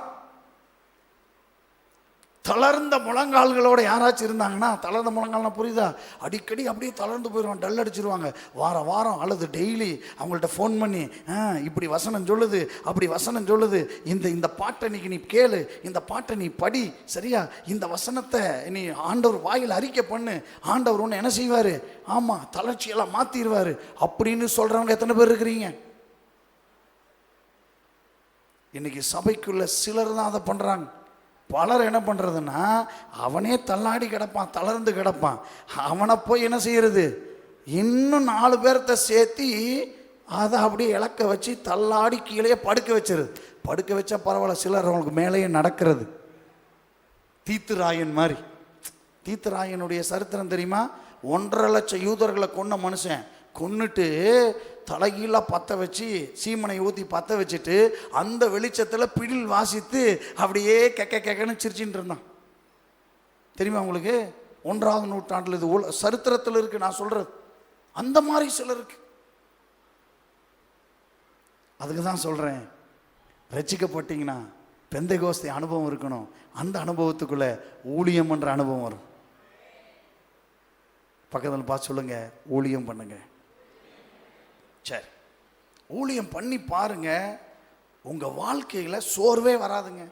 தளர்ந்த முழங்கால்களோட யாராச்சும் இருந்தாங்கன்னா, தளர்ந்த முழங்கால்னா புரியுதா? அடிக்கடி அப்படியே தளர்ந்து போயிடுவாங்க, டல் அடிச்சிருவாங்க. வாரம் அல்லது டெய்லி அவங்கள்ட்ட ஃபோன் பண்ணி, இப்படி வசனம் சொல்லுது, அப்படி வசனம் சொல்லுது, இந்த பாட்டை நீ கேளு, இந்த பாட்டை நீ படி, சரியா, இந்த வசனத்தை நீ ஆண்டவர் வாயில் அறிக்கை பண்ணு, ஆண்டவர் ஒன்று என்ன செய்வார்? ஆமாம், தளர்ச்சியெல்லாம் மாற்றிடுவார் அப்படின்னு சொல்கிறவங்க எத்தனை பேர் இருக்கிறீங்க? இன்னைக்கு சபைக்குள்ள சிலர் தான் அதை பண்ணுறாங்க. பலர் என்ன பண்ணுறதுன்னா, அவனே தள்ளாடி கிடப்பான், தளர்ந்து கிடப்பான், அவனை போய் என்ன செய்யறது? இன்னும் 4 பேர்த்த சேர்த்தி அதை அப்படியே இலக்க வச்சு தள்ளாடி கீழே படுக்க வச்சிருது. படுக்க வச்சா பரவாயில்ல, சிலர் அவங்களுக்கு மேலேயே நடக்கிறது. தீத்துராயன் மாதிரி. தீத்துராயனுடைய சரித்திரம் தெரியுமா? 1.5 லட்சம் யூதர்களை கொன்ன மனுஷன், கொன்னுட்டு தலைகீழாக பற்ற வச்சு சீமனை ஊற்றி பற்ற வச்சுட்டு அந்த வெளிச்சத்தில் பிடில் வாசித்து அப்படியே கெக்கன்னு சிரிச்சின்னு இருந்தான். தெரியுமா உங்களுக்கு? 1ஆம் நூற்றாண்டில் இது சரித்திரத்தில் இருக்கு, நான் சொல்றது. அந்த மாதிரி சிலருக்கு. அதுக்கு தான் சொல்றேன், ரட்சிக்கப்பட்டீங்கன்னா பெந்தைகோஸ்தே அனுபவம் இருக்கணும். அந்த அனுபவத்துக்குள்ள ஊழியம் என்ற அனுபவம் வரும். பக்கத்தில் பார்த்து சொல்லுங்க, ஊழியம் பண்ணுங்க. சரி, ஊழியம் பண்ணி பாருங்க, உங்க வாழ்க்கையில சோர்வே வராதுங்க.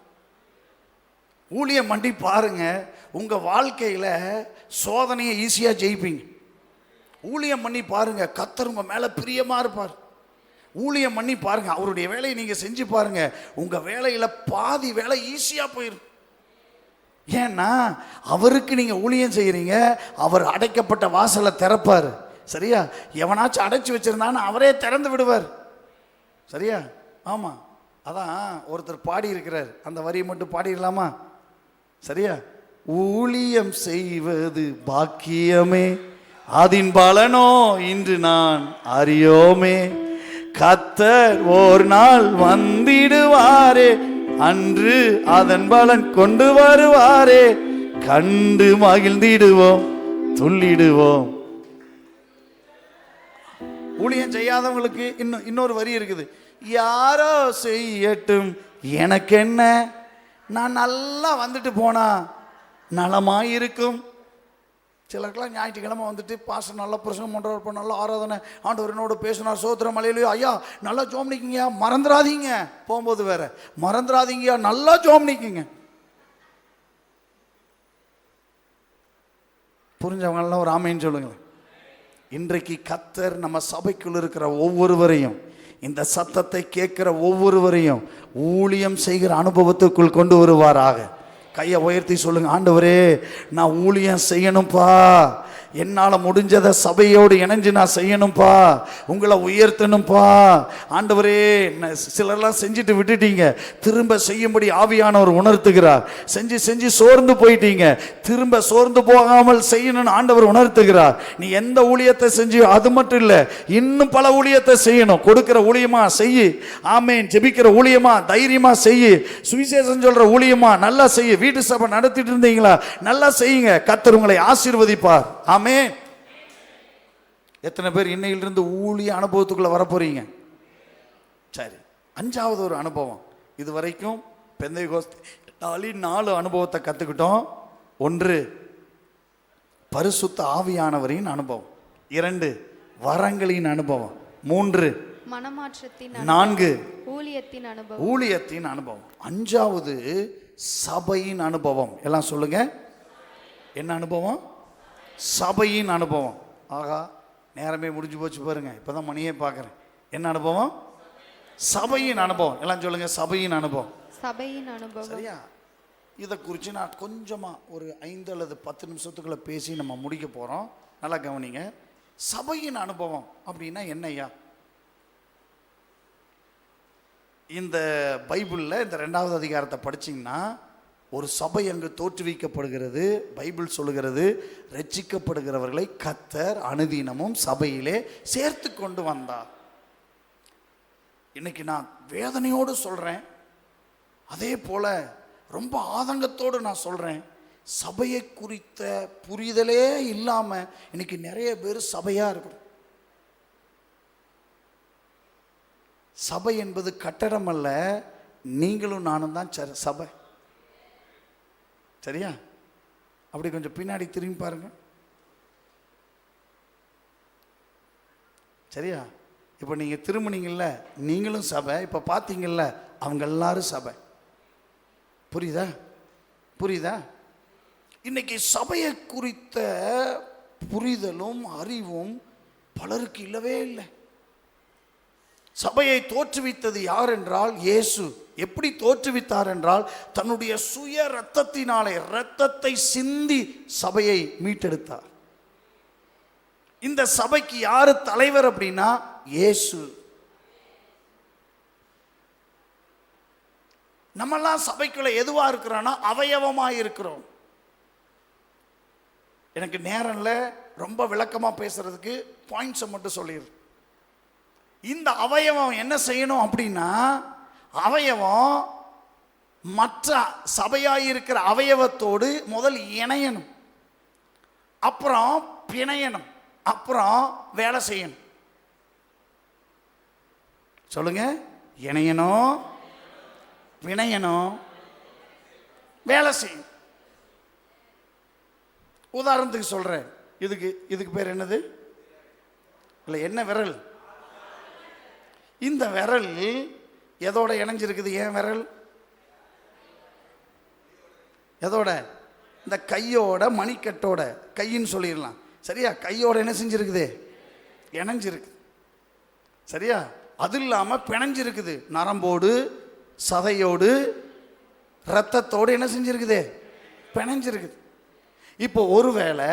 ஊழியம் பண்ணி பாருங்க, உங்க வாழ்க்கையில சோதனையை ஈஸியா ஜெயிப்பீங்க. ஊழியம் பண்ணி பாருங்க, கர்த்தர் உங்க மேல பிரியமா இருப்பார். ஊழியம் பண்ணி பாருங்க, அவருடைய வேலையை நீங்க செஞ்சு பாருங்க, உங்க வேலையில பாதி வேலை ஈஸியா போயிடும். ஏன்னா அவருக்கு நீங்க ஊழியம் செய்யறீங்க, அவர் அடைக்கப்பட்ட வாசலை திறப்பார். சரியா? எவனாச்சும் அடைச்சி வச்சிருந்தான்னு அவரே திறந்து விடுவார். சரியா? ஆமா, அதான் ஒருத்தர் பாடி இருக்கிறார், அந்த வரியை மட்டும் பாடிடலாமா? சரியா? ஊழியம் செய்வது பாக்கியமே, அதின் பலனோ இன்று நான் அறியோமே. கர்த்தர் ஓர் நாள் வந்திடுவாரே, அன்று அதன் பலன் கொண்டு வருவாரே. கண்டு மகிழ்ந்திடுவோம், துள்ளிடுவோம். ஊழியம் செய்யாதவங்களுக்கு இன்னொரு வரி இருக்குது. யாரோ செய்யட்டும் எனக்கு என்ன, நான் நல்லா வந்துட்டு போனா நலமாயிருக்கும். சிலருக்கெல்லாம் ஞாயிற்றுக்கிழமை வந்துட்டு பாஸ்டர் நல்லா பிரசங்கம் பண்ணுறாரு, இப்போ நல்லா ஆராதனை, ஆண்டவர் என்னோட பேசினார், சோத்திரம் மலையிலையோ, ஐயா நல்லா ஜோம் நிற்கிங்க, மறந்துடாதீங்க. போகும்போது வேற மறந்துடாதீங்கயா, நல்லா ஜோம் நிற்கிங்க. புரிஞ்சவங்கெல்லாம் ஒரு ஆமைன்னு சொல்லுங்களேன். இன்றைக்கு கர்த்தர் நம்ம சபைக்குள் இருக்கிற ஒவ்வொருவரையும், இந்த சத்தத்தை கேட்கிற ஒவ்வொருவரையும் ஊழியம் செய்கிற அனுபவத்துக்குள் கொண்டு வருவாராக. கையை உயர்த்தி சொல்லுங்க, ஆண்டவரே நான் ஊழியம் செய்யணும்ப்பா, என்னால் முடிஞ்சதை சபையோடு இணைஞ்சு நான் செய்யணும்ப்பா, உங்களை உயர்த்தணும்ப்பா. ஆண்டவரே, சிலர்லாம் செஞ்சுட்டு விட்டுட்டீங்க, திரும்ப செய்யும்படி ஆவியானவர் உணர்த்துகிறார். செஞ்சு செஞ்சு சோர்ந்து போயிட்டீங்க, திரும்ப சோர்ந்து போகாமல் செய்யணும்னு ஆண்டவர் உணர்த்துகிறார். நீ எந்த ஊழியத்தை செஞ்சு அது மட்டும் இல்லை, இன்னும் பல ஊழியத்தை செய்யணும். கொடுக்கிற ஊழியமா செய்யு, ஆமேன். ஜெபிக்கிற ஊழியமா தைரியமா செய்யு, சுவிசேஷம் சொல்ற ஊழியமா நல்லா செய்யு. வீட்டு சபை நடத்திட்டு இருந்தீங்களா, நல்லா செய்யுங்க, கர்த்தர் உங்களை ஆசீர்வதிப்பார். ஆமென். எத்தனை பேர் இன்னையிலிருந்து ஊழிய அனுபவத்துக்குள்ள வர போறீங்க? சரி, அஞ்சாவது ஒரு அனுபவம். இது வரைக்கும் பெந்தைகோஸ்தே 4 அனுபவத்தை கத்துக்கிட்டோம். 1 பரிசுத்த ஆவியானவரின் அனுபவம், 2 வரங்களின் அனுபவம், 3 மனமாற்றத்தின் 4 ஊழியத்தின் அனுபவம், ஊழியத்தின் அனுபவம், 5வது சபையின் அனுபவம். எல்லாம் சொல்லுங்க, என்ன அனுபவம்? சபையின் அனுபவம். ஆகா, நேரமே முடிஞ்சு போச்சு பாருங்க, இப்பதான் மணியே பார்க்குறேன். என்ன அனுபவம்? சபையின் அனுபவம். எல்லாம் சொல்லுங்க, சபையின் அனுபவம். சபையின் அனுபவம். சரியா? இதை குறித்து நான் கொஞ்சமா ஒரு 5 அல்லது 10 நிமிஷத்துக்குள்ள பேசி நம்ம முடிக்க போறோம். நல்லா கவனிங்க. சபையின் அனுபவம் அப்படின்னா என்னய்யா? இந்த பைபிளில் இந்த 2வது அதிகாரத்தை படிச்சிங்கன்னா ஒரு சபை அங்கு தோற்றுவிக்கப்படுகிறது. பைபிள் சொல்லுகிறது, ரட்சிக்கப்படுகிறவர்களை கர்த்தர் அனுதினமும் சபையிலே சேர்த்து கொண்டு வந்தார். இன்னைக்கு நான் வேதனையோடு சொல்றேன், அதே போல ரொம்ப ஆதங்கத்தோடு நான் சொல்றேன். சபையை குறித்த புரிதலே இல்லாம இன்னைக்கு நிறைய பேர் சபையா இருக்கு. சபை என்பது கட்டடம் அல்ல, நீங்களும் நானும் தான் சபை. சரியா? அப்படி கொஞ்சம் பின்னாடி திரும்பி பாருங்க. சரியா? இப்போ நீங்க திரும்பினீங்கல்ல, நீங்களும் சபை. இப்போ பார்த்தீங்கல்ல, அவங்க எல்லாரும் சபை. புரியுதா? புரியுதா? இன்னைக்கு சபையை குறித்த புரிதலும் அறிவும் பலருக்கு இல்லவே இல்லை. சபையை தோற்றுவித்தது யார் என்றால் இயேசு. எப்படி தோற்றுவித்தார் என்றால் தன்னுடைய சுய இரத்தத்தினாலே, இரத்தத்தை சிந்தி சபையை மீட்டெடுத்தார். இந்த சபைக்கு யாரு தலைவர் அப்படின்னா இயேசு. நம்மெல்லாம் சபைக்குள்ள எதுவா இருக்கிறோம்னா அவயவமா இருக்கிறோம். எனக்கு நேரம் இல்லை ரொம்ப விளக்கமா பேசுறதுக்கு, பாயிண்ட்ஸை மட்டும் சொல்லிடுறேன். இந்த அவயவம் என்ன செய்யணும் அப்படின்னா, அவயவம் மற்ற சபையாயிருக்கிற அவயவத்தோடு முதல் இணையணும், அப்புறம் பிணையணும், அப்புறம் வேலை செய்யணும். சொல்லுங்க, இணையணும், பிணையணும், வேலை செய்யணும். உதாரணத்துக்கு சொல்றேன், இதுக்கு பேர் என்னது? இல்லை, என்ன விரல்? இந்த விரல் எதோட இணைஞ்சிருக்குது? ஏன் விரல்? எதோட? இந்த கையோட மணிக்கட்டோட, கையின்னு சொல்லிடலாம் சரியா. கையோட என்ன செஞ்சிருக்குது? இணைஞ்சிருக்கு சரியா. அது இல்லாமல் பிணைஞ்சிருக்குது, நரம்போடு சதையோடு இரத்தத்தோடு என்ன செஞ்சிருக்குது? பிணைஞ்சிருக்குது. இப்போ ஒருவேளை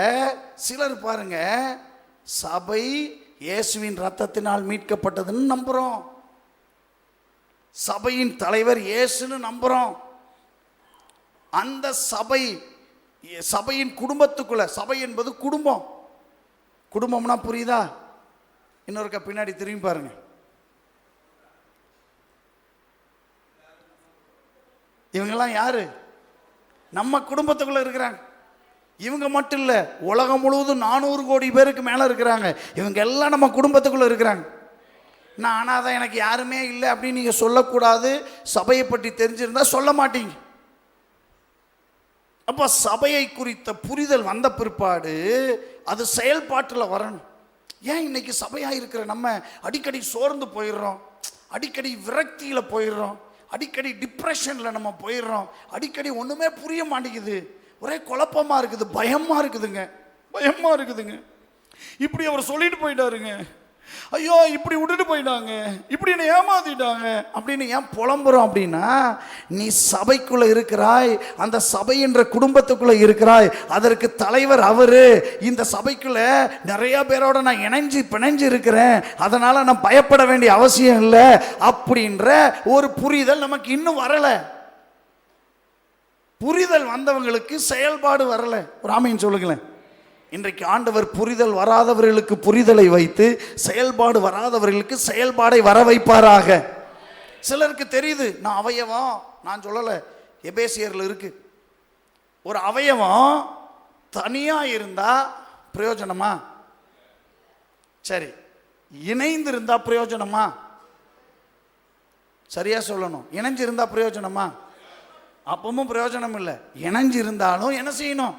சிலர் பாருங்க, சபை இயேசுவின் இரத்தத்தினால் மீட்கப்பட்டதுன்னு நம்புறோம், சபையின் தலைவர் இயேசுன்னு நம்புறோம். அந்த சபையின் குடும்பத்துக்குள்ள, சபை என்பது குடும்பம். குடும்பம்னா புரியுதா? இன்னொருக்க பின்னாடி திரும்பி பாருங்க. இவங்கெல்லாம் யாரு? நம்ம குடும்பத்துக்குள்ள இருக்கிறாங்க. இவங்க மட்டும் இல்லை, உலகம் முழுவதும் 400 கோடி பேருக்கு மேலே இருக்கிறாங்க. இவங்க எல்லாம் நம்ம குடும்பத்துக்குள்ள இருக்கிறாங்க. நான் அனாதை, எனக்கு யாருமே இல்லை அப்படின்னு நீங்கள் சொல்லக்கூடாது. சபையை பற்றி தெரிஞ்சிருந்தா சொல்ல மாட்டீங்க. அப்போ சபையை குறித்த புரிதல் வந்த பிற்பாடு அது செயல்பாட்டில் வரணும். ஏன் இன்னைக்கு சபையாக இருக்கிற நம்ம அடிக்கடி சோர்ந்து போயிடுறோம், அடிக்கடி விரக்தியில் போயிடுறோம், அடிக்கடி டிப்ரெஷனில் நம்ம போயிடுறோம், அடிக்கடி ஒன்றுமே புரிய மாட்டேங்குது, ஒரே குழப்பமாக இருக்குது, பயமாக இருக்குதுங்க. இப்படி அவர் சொல்லிட்டு போயிட்டாருங்க, ஐயோ இப்படி விட்டுட்டு போயிட்டாங்க, இப்படி என்னை ஏமாத்திட்டாங்க அப்படின்னு ஏன் புலம்புறோம்? அப்படின்னா நீ சபைக்குள்ள இருக்கிறாய், அந்த சபை என்ற குடும்பத்துக்குள்ள இருக்கிறாய், அதற்கு தலைவர் அவரு. இந்த சபைக்குள்ள நிறைய பேரோட நான் பிணைஞ்சு இருக்கிறேன், அதனால நான் பயப்பட வேண்டிய அவசியம் இல்லை அப்படின்ற ஒரு புரிதல் நமக்கு இன்னும் வரல. புரிதல் வந்தவங்களுக்கு செயல்பாடு வரல. ஒரு ஆமீன் சொல்லுங்களேன். இன்றைக்கு ஆண்டவர் புரிதல் வராதவர்களுக்கு புரிதலை வைத்து, செயல்பாடு வராதவர்களுக்கு செயல்பாடை வர வைப்பாராக. சிலருக்கு தெரியுது, நான் அவயவம், நான் சொல்லலை, எபேசியர்ல இருக்கு, ஒரு அவயவம் தனியா இருந்தா பிரயோஜனமா? சரி, இணைந்து இருந்தா பிரயோஜனமா? சரியா சொல்லணும். இணைஞ்சு இருந்தா பிரயோஜனமா? அப்பவும் பிரயோஜனம் இல்லை. இணைஞ்சு இருந்தாலும் என்ன செய்யணும்?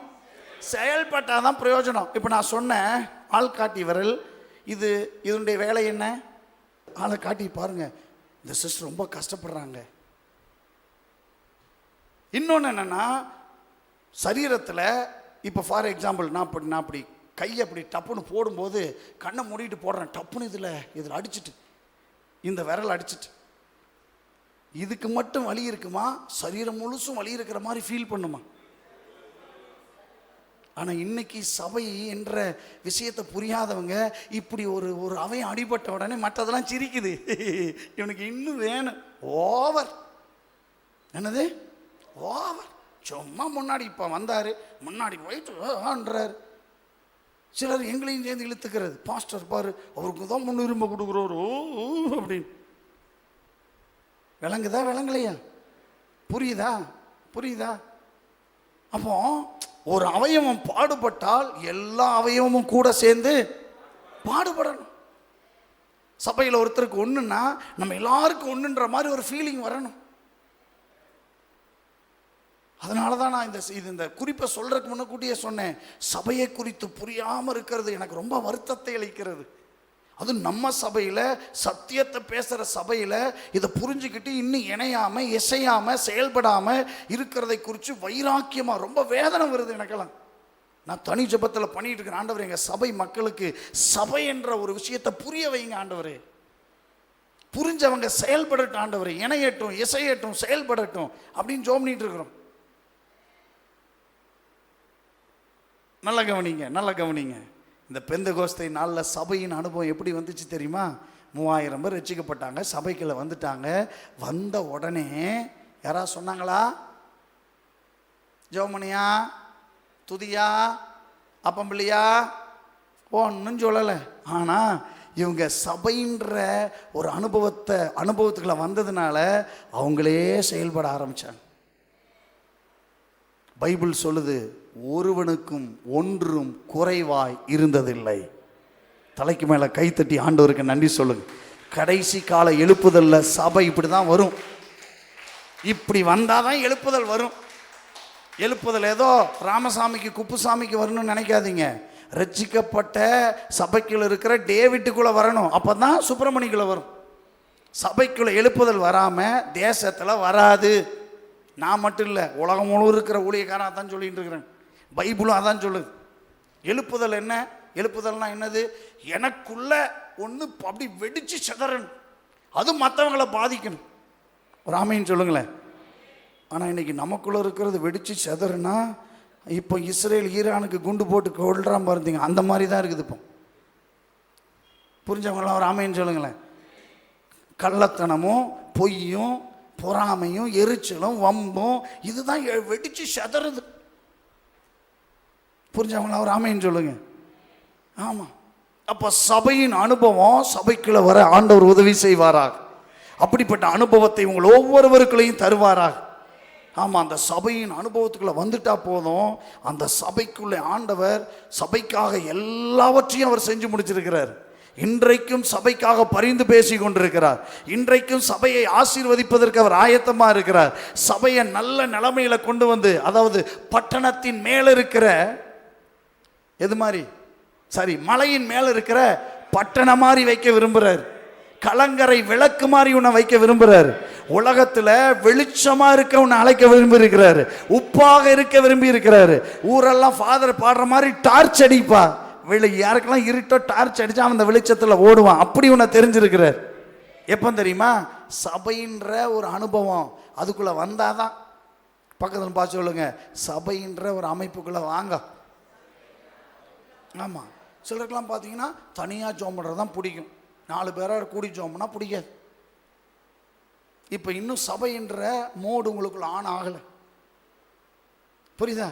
செயல்பட்டாதான் பிரயோஜனம். இப்போ நான் சொன்னேன் ஆள்காட்டி விரல், இதனுடைய வேலை என்ன? ஆளை காட்டி பாருங்க, இந்த சிஸ்டர் ரொம்ப கஷ்டப்படுறாங்க. இன்னொன்று என்னன்னா, சரீரத்தில் இப்போ ஃபார் எக்ஸாம்பிள் நான் அப்படி கையை அப்படி டப்புன்னு போடும்போது கண்ணை மூடிட்டு போடுறேன், டப்புன்னு இதில் அடிச்சுட்டு, இந்த விரல் அடிச்சுட்டு, இதுக்கு மட்டும் வலி இருக்குமா? சரீரம் முழுசும் வலி இருக்கிற மாதிரி ஃபீல் பண்ணுமா? ஆனால் இன்னைக்கு சபை என்ற விஷயத்தை புரியாதவங்க இப்படி ஒரு அவையும் அடிபட்ட உடனே மற்றதெல்லாம் சிரிக்குது, இவனுக்கு இன்னும் வேணும், ஓவர். என்னது ஓவர்? சும்மா முன்னாடி இப்போ வந்தார், முன்னாடி போயிட்டுன்றார். சிலர் எங்களையும் சேர்ந்து இழுத்துக்கிறது, பாஸ்டர் பாரு அவருக்கு தான் முன்னுரிமை கொடுக்குறோரு அப்படின்னு. விளங்குதா விளங்கலையா? புரியுதா? அப்போ ஒரு அவயவம் பாடுபட்டால் எல்லா அவயவமும் கூட சேர்ந்து பாடுபடணும். சபையில் ஒருத்தருக்கு ஒன்றுன்னா நம்ம எல்லாருக்கும் ஒன்றுன்ற மாதிரி ஒரு ஃபீலிங் வரணும். அதனால தான் நான் இந்த குறிப்பை சொல்றதுக்கு முன்னக்கூட்டியே சொன்னேன், சபையை குறித்து புரியாமல் இருக்கிறது எனக்கு ரொம்ப வருத்தத்தை அளிக்கிறது. அது நம்ம சபையில், சத்தியத்தை பேசுகிற சபையில் இதை புரிஞ்சுக்கிட்டு இன்னும் இணையாமல் இசையாமல் செயல்படாமல் இருக்கிறதை குறித்து வைராக்கியமாக ரொம்ப வேதனை வருது எனக்கெல்லாம். நான் தனி ஜெபத்தில் பண்ணிட்டு இருக்கிறேன், ஆண்டவர் எங்கள் சபை மக்களுக்கு சபை என்ற ஒரு விஷயத்தை புரிய வைங்க ஆண்டவரே, புரிஞ்சவங்க செயல்படட்டும் ஆண்டவரே, இணையட்டும் இசையட்டும் செயல்படட்டும் அப்படின்னு ஜெபம் பண்ணிட்டு இருக்கிறோம். நல்ல கவனிங்க. இந்த பெந்தெகோஸ்தே நாளில் சபையின் அனுபவம் எப்படி வந்துச்சு தெரியுமா? 3000 பேர் ரட்சிக்கப்பட்டாங்க, சபைக்குள்ள வந்துட்டாங்க. வந்த உடனே யாராவது சொன்னாங்களா? ஜெபமணியா, துதியா, அப்பம்பிள்ளையா, ஒன்றும் சொல்லலை. ஆனால் இவங்க சபைன்ற ஒரு அனுபவத்துக்குள்ள வந்ததுனால அவங்களே செயல்பட ஆரம்பித்தாங்க. பைபிள் சொல்லுது, ஒருவனுக்கும் ஒன்றும் குறைவாய் இருந்ததில்லை. தலைக்கு மேலே கைத்தட்டி ஆண்டவருக்கு நன்றி சொல்லுங்க. கடைசி கால எழுப்புதல்ல சபை இப்படி தான் வரும். இப்படி வந்தாதான் எழுப்புதல் வரும். எழுப்புதல் ஏதோ ராமசாமிக்கு குப்புசாமிக்கு வரணும்னு நினைக்காதீங்க. ரட்சிக்கப்பட்ட சபைக்குள்ள இருக்கிற டேவிட்டுக்குள்ள வரணும், அப்பதான் சுப்பிரமணியக்குள்ள வரும். சபைக்குள்ள எழுப்புதல் வராம தேசத்துல வராது. நான் மட்டும் இல்லை, உலகம் முழு இருக்கிற ஊழியக்காரன் அதான் சொல்லிட்டு இருக்கிறேன். பைபிளும் அதான் சொல்லுது. எழுப்புதல் என்ன? எழுப்புதல்னா என்னது? எனக்குள்ள ஒன்று அப்படி வெடிச்சு சிதறணும், அது மற்றவங்களை பாதிக்கணும். ஒரு ஆமைன்னு சொல்லுங்களேன். ஆனால் இன்னைக்கு நமக்குள்ள இருக்கிறது வெடிச்சு சிதறுனா, இப்போ இஸ்ரேல் ஈரானுக்கு குண்டு போட்டு கொள்றான் பாருந்தீங்க, அந்த மாதிரி தான் இருக்குது இப்போ. புரிஞ்சவங்களாம் ஒரு ஆமைன்னு சொல்லுங்களேன். கள்ளத்தனமும் பொய்யும் பொறாமையும் எரிச்சலும் வம்பும் இதுதான் வெடிச்சு சிதறுது. புரிஞ்சவங்களாம் ஒரு ஆமைன்னு சொல்லுங்க. ஆமாம். அப்போ சபையின் அனுபவம் சபைக்குள்ள வர ஆண்டவர் உதவி செய்வாராக. அப்படிப்பட்ட அனுபவத்தை உங்கள் ஒவ்வொருவருக்குள்ளையும் தருவாராக. ஆமாம், அந்த சபையின் அனுபவத்துக்குள்ளே வந்துட்டா போதும். அந்த சபைக்குள்ளே ஆண்டவர் சபைக்காக எல்லாவற்றையும் அவர் செஞ்சு முடிச்சிருக்கிறார். இன்றைக்கும் சபைக்காக பரிந்து பேசி கொண்டிருக்கிறார். இன்றைக்கும் சபையை ஆசீர்வதிப்பதற்கு அவர் ஆயத்தமாக இருக்கிறார். சபையை நல்ல நிலைமையில கொண்டு வந்து, அதாவது பட்டணத்தின் மேல இருக்கிற எது மாதிரி மலையின் மேல இருக்கிற பட்டணம் மாதிரி வைக்க விரும்புகிறார். கலங்கரை விளக்கு மாதிரி உன்னை வைக்க விரும்புகிறார். உலகத்துல வெளிச்சமா இருக்க உன்னை அழைக்க விரும்பி இருக்கிறாரு. உப்பாக இருக்க விரும்பி இருக்கிறாரு. ஊரெல்லாம் ஃபாதர் பாடுற மாதிரி டார்ச் அடிப்பா, யாருக்கெல்லாம் இருட்டோ டார்ச் அடிச்சா அவன் அந்த வெளிச்சத்துல ஓடுவான். அப்படி உன்னை தெரிஞ்சிருக்கிறார். எப்போ தெரியுமா? சபைன்ற ஒரு அனுபவம் அதுக்குள்ள வந்தாதான். பக்கத்தில் பார்த்து சொல்லுங்க, சபைன்ற ஒரு அமைப்புக்குள்ள வாங்க. ஆமா, சிலருக்கெல்லாம் பார்த்தீங்கன்னா தனியாக ஜோம் பண்ணுறது தான் பிடிக்கும். 4 பேராக கூடி ஜோம்னா பிடிக்காது. இப்போ இன்னும் சபைன்ற மோடு உங்களுக்குள்ள ஆன் ஆகலை. புரியுதா?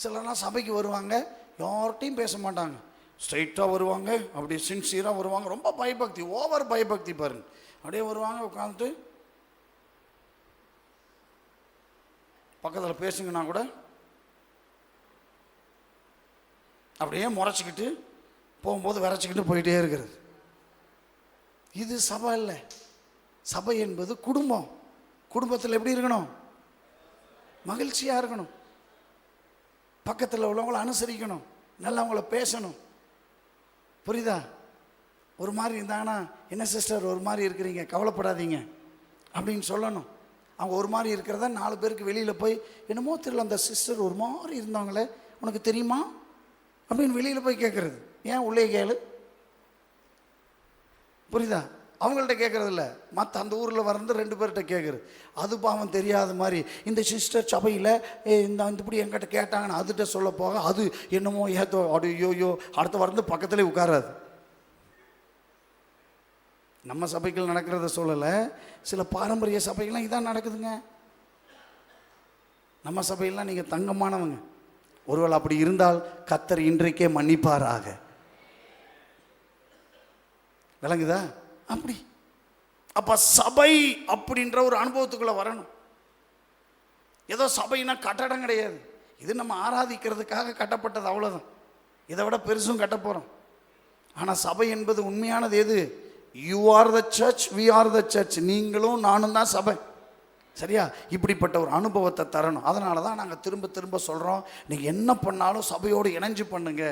சிலர்லாம் சபைக்கு வருவாங்க, யார்கிட்டையும் பேச மாட்டாங்க, ஸ்ட்ரைட்டாக வருவாங்க, அப்படியே சின்சியராக வருவாங்க. ரொம்ப பயபக்தி, ஓவர் பயபக்தி பாருங்க. அப்படியே வருவாங்க, உட்காந்துட்டு பக்கத்தில் பேசுங்கன்னா கூட அப்படியே முறைச்சிக்கிட்டு போகும்போது விரைச்சிக்கிட்டு போயிட்டே இருக்கிறது. இது சபை இல்லை. சபை என்பது குடும்பம். குடும்பத்தில் எப்படி இருக்கணும்? மகிழ்ச்சியாக இருக்கணும். பக்கத்தில் உள்ளவங்களை அனுசரிக்கணும், நல்லா அவங்கள பேசணும். புரியுதா? ஒரு மாதிரி இருந்தாங்கன்னா, என்ன சிஸ்டர் ஒரு மாதிரி இருக்கிறீங்க, கவலைப்படாதீங்க அப்படின்னு சொல்லணும். அவங்க ஒரு மாதிரி இருக்கிறத 4 பேருக்கு வெளியில் போய், என்னமோ தெரியல அந்த சிஸ்டர் ஒரு மாதிரி இருந்தாங்களே, உனக்கு தெரியுமா அப்படின்னு வெளியில் போய் கேட்குறது. ஏன் உள்ளே கேளு. புரியுதா? அவங்கள்ட்ட கேட்குறது இல்லை, மற்ற அந்த ஊரில் வந்து 2 பேர்கிட்ட கேட்குறது. அது பாவம் தெரியாத மாதிரி இந்த சிஸ்டர் சபையில் இந்த இப்படி என்கிட்ட கேட்டாங்கன்னு அதுகிட்ட சொல்ல போக, அது என்னமோ ஏதோ அடியோயோ அடுத்த வந்து பக்கத்துலேயே உட்காராது. நம்ம சபைகள் நடக்கிறத சொல்லலை, சில பாரம்பரிய சபைகள்லாம் இதான் நடக்குதுங்க. நம்ம சபையெல்லாம் நீங்கள் தங்கமானவங்க. ஒருவேளை அப்படி இருந்தால் கர்த்தர் இன்றைக்கே மன்னிப்பாராக. விளங்குதா? அப்படி அப்ப சபை அப்படின்ற ஒரு அனுபவத்துக்குள்ள வரணும். ஏதோ சபைனா கட்டடம் கிடையாது. இது நம்ம ஆராதிக்கிறதுக்காக கட்டப்பட்டது, அவ்வளோதான். இதை விட பெருசும் கட்ட போகிறோம். ஆனால் சபை என்பது உண்மையானது எது? You are the church, we are the church. நீங்களும் நானும் தான் சபை. சரியா? இப்படிப்பட்ட ஒரு அனுபவத்தை தரணும். அதனால தான் நாங்கள் திரும்ப திரும்ப சொல்கிறோம், நீங்கள் என்ன பண்ணாலும் சபையோடு இணைஞ்சு பண்ணுங்க,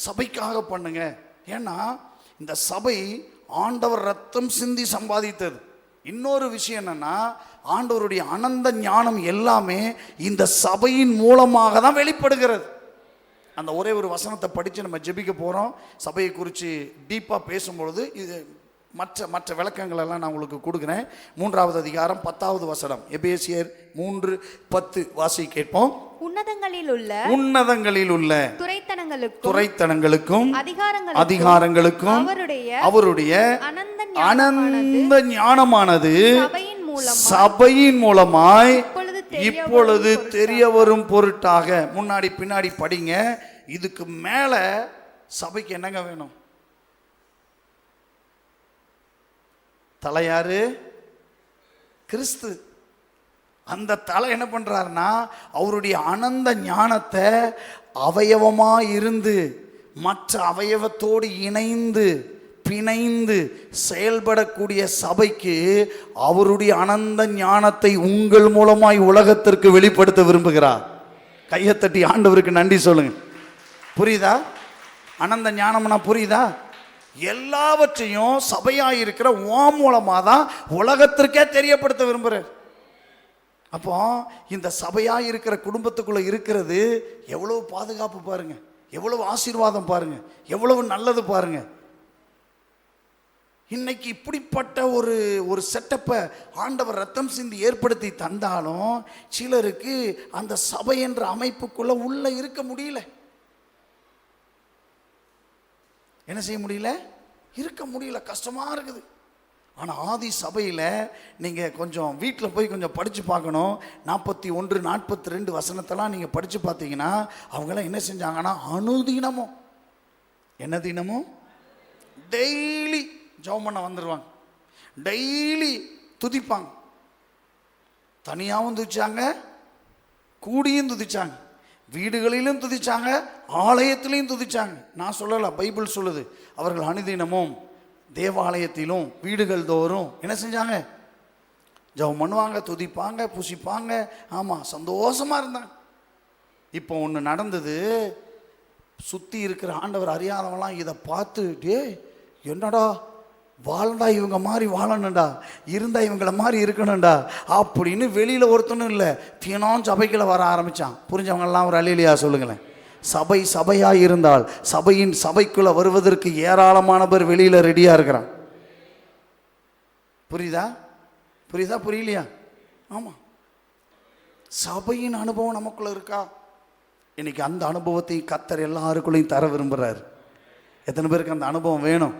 சபைக்காக பண்ணுங்க. ஏன்னா இந்த சபை ஆண்டவர் ரத்தம் சிந்தி சம்பாதித்தது. இன்னொரு விஷயம் என்னன்னா, ஆண்டவருடைய அனந்த ஞானம் எல்லாமே இந்த சபையின் மூலமாக தான் வெளிப்படுகிறது. அந்த ஒரே ஒரு வசனத்தை படித்து நம்ம ஜெபிக்க போகிறோம். சபையை குறித்து டீப்பாக பேசும்பொழுது இது மற்ற விளக்கங்கள் எல்லாம் நான் உங்களுக்கு கொடுக்குறேன். 3வது அதிகாரம் 10வது வசனம், எபேசியர் 3:10 வாசி கேட்போம். உன்னதங்களில் உள்ள துரைத்தனங்களுக்கும் அதிகாரங்களுக்கும் அவருடைய அனந்த ஞானமானது சபையின் மூலமாய் இப்பொழுது தெரிய வரும் பொருட்டாக. முன்னாடி பின்னாடி படிங்க. இதுக்கு மேல சபைக்கு என்னங்க வேணும்? தலையாரு கிறிஸ்து. அந்த தலை என்ன பண்றாருன்னா, அவருடைய அனந்த ஞானத்தை அவயவமா இருந்து மற்ற அவயவத்தோடு இணைந்து பிணைந்து செயல்படக்கூடிய சபைக்கு அவருடைய அனந்த ஞானத்தை உங்கள் மூலமாய் உலகத்திற்கு வெளிப்படுத்த விரும்புகிறார். கையத்தட்டி ஆண்டவருக்கு நன்றி சொல்லுங்க. புரியுதா? அனந்த ஞானம்னா புரியுதா? எல்லாவற்றையும் சபையாயிருக்கிற உன் மூலமாக தான் உலகத்திற்கே தெரியப்படுத்த விரும்புகிறார். அப்போ இந்த சபையாக இருக்கிற குடும்பத்துக்குள்ளே இருக்கிறது எவ்வளவு பாதுகாப்பு பாருங்க, எவ்வளவு ஆசீர்வாதம் பாருங்க, எவ்வளவு நல்லது பாருங்க. இன்னைக்கு இப்படிப்பட்ட ஒரு செட்டப்பை ஆண்டவர் ரத்தம் சிந்தி ஏற்படுத்தி தந்தாலும் சிலருக்கு அந்த சபை என்ற அமைப்புக்குள்ள உள்ள இருக்க முடியல. என்ன செய்ய முடியல? இருக்க முடியல, கஷ்டமா இருக்குது. ஆனால் ஆதி சபையில் நீங்கள் கொஞ்சம் வீட்டில் போய் கொஞ்சம் படித்து பார்க்கணும். 41, 42 வசனத்தெல்லாம் நீங்கள் படித்து பார்த்தீங்கன்னா அவங்களாம் என்ன செஞ்சாங்கன்னா அனுதினமும், என்ன தினமும், டெய்லி ஜெபம் பண்ண வந்துடுவாங்க, டெய்லி துதிப்பாங்க. தனியாகவும் துதிச்சாங்க, கூடியும் துதிச்சாங்க, வீடுகளிலும் துதிச்சாங்க, ஆலயத்திலையும் துதிச்சாங்க. நான் சொல்லலை, பைபிள் சொல்லுது. அவர்கள் அனுதினமும் தேவாலயத்திலும் வீடுகள் தோறும் என்ன செஞ்சாங்க? ஜெபம் பண்ணுவாங்க, துதிப்பாங்க, புசிப்பாங்க. ஆமாம், சந்தோஷமாக இருந்தாங்க. இப்போ ஒன்று நடந்தது. சுற்றி இருக்கிற ஆண்டவர் அறியாதவங்களாம் இதை பார்த்து, டே என்னடா வாழ்ந்தா இவங்க மாதிரி வாழணும்டா, இருந்தால் இவங்கள மாதிரி இருக்கணும்டா அப்படின்னு வெளியில் ஒருத்தனும் இல்லை, தினம் சபைக்குள்ள வர ஆரம்பித்தான். புரிஞ்சவங்கெல்லாம் ஒரு அல்லேலூயா சொல்லுங்களேன். சபை சபையாக இருந்தால் சபைக்குள்ளே வருவதற்கு ஏராளமான பேர் வெளியில் ரெடியாக இருக்கிறான். புரியுதா? புரியுதா? புரியலையா? ஆமாம், சபையின் அனுபவம் நமக்குள்ள இருக்கா? இன்னைக்கு அந்த அனுபவத்தை கர்த்தர் எல்லாருக்குள்ளேயும் தர விரும்புகிறார். எத்தனை பேருக்கு அந்த அனுபவம் வேணும்?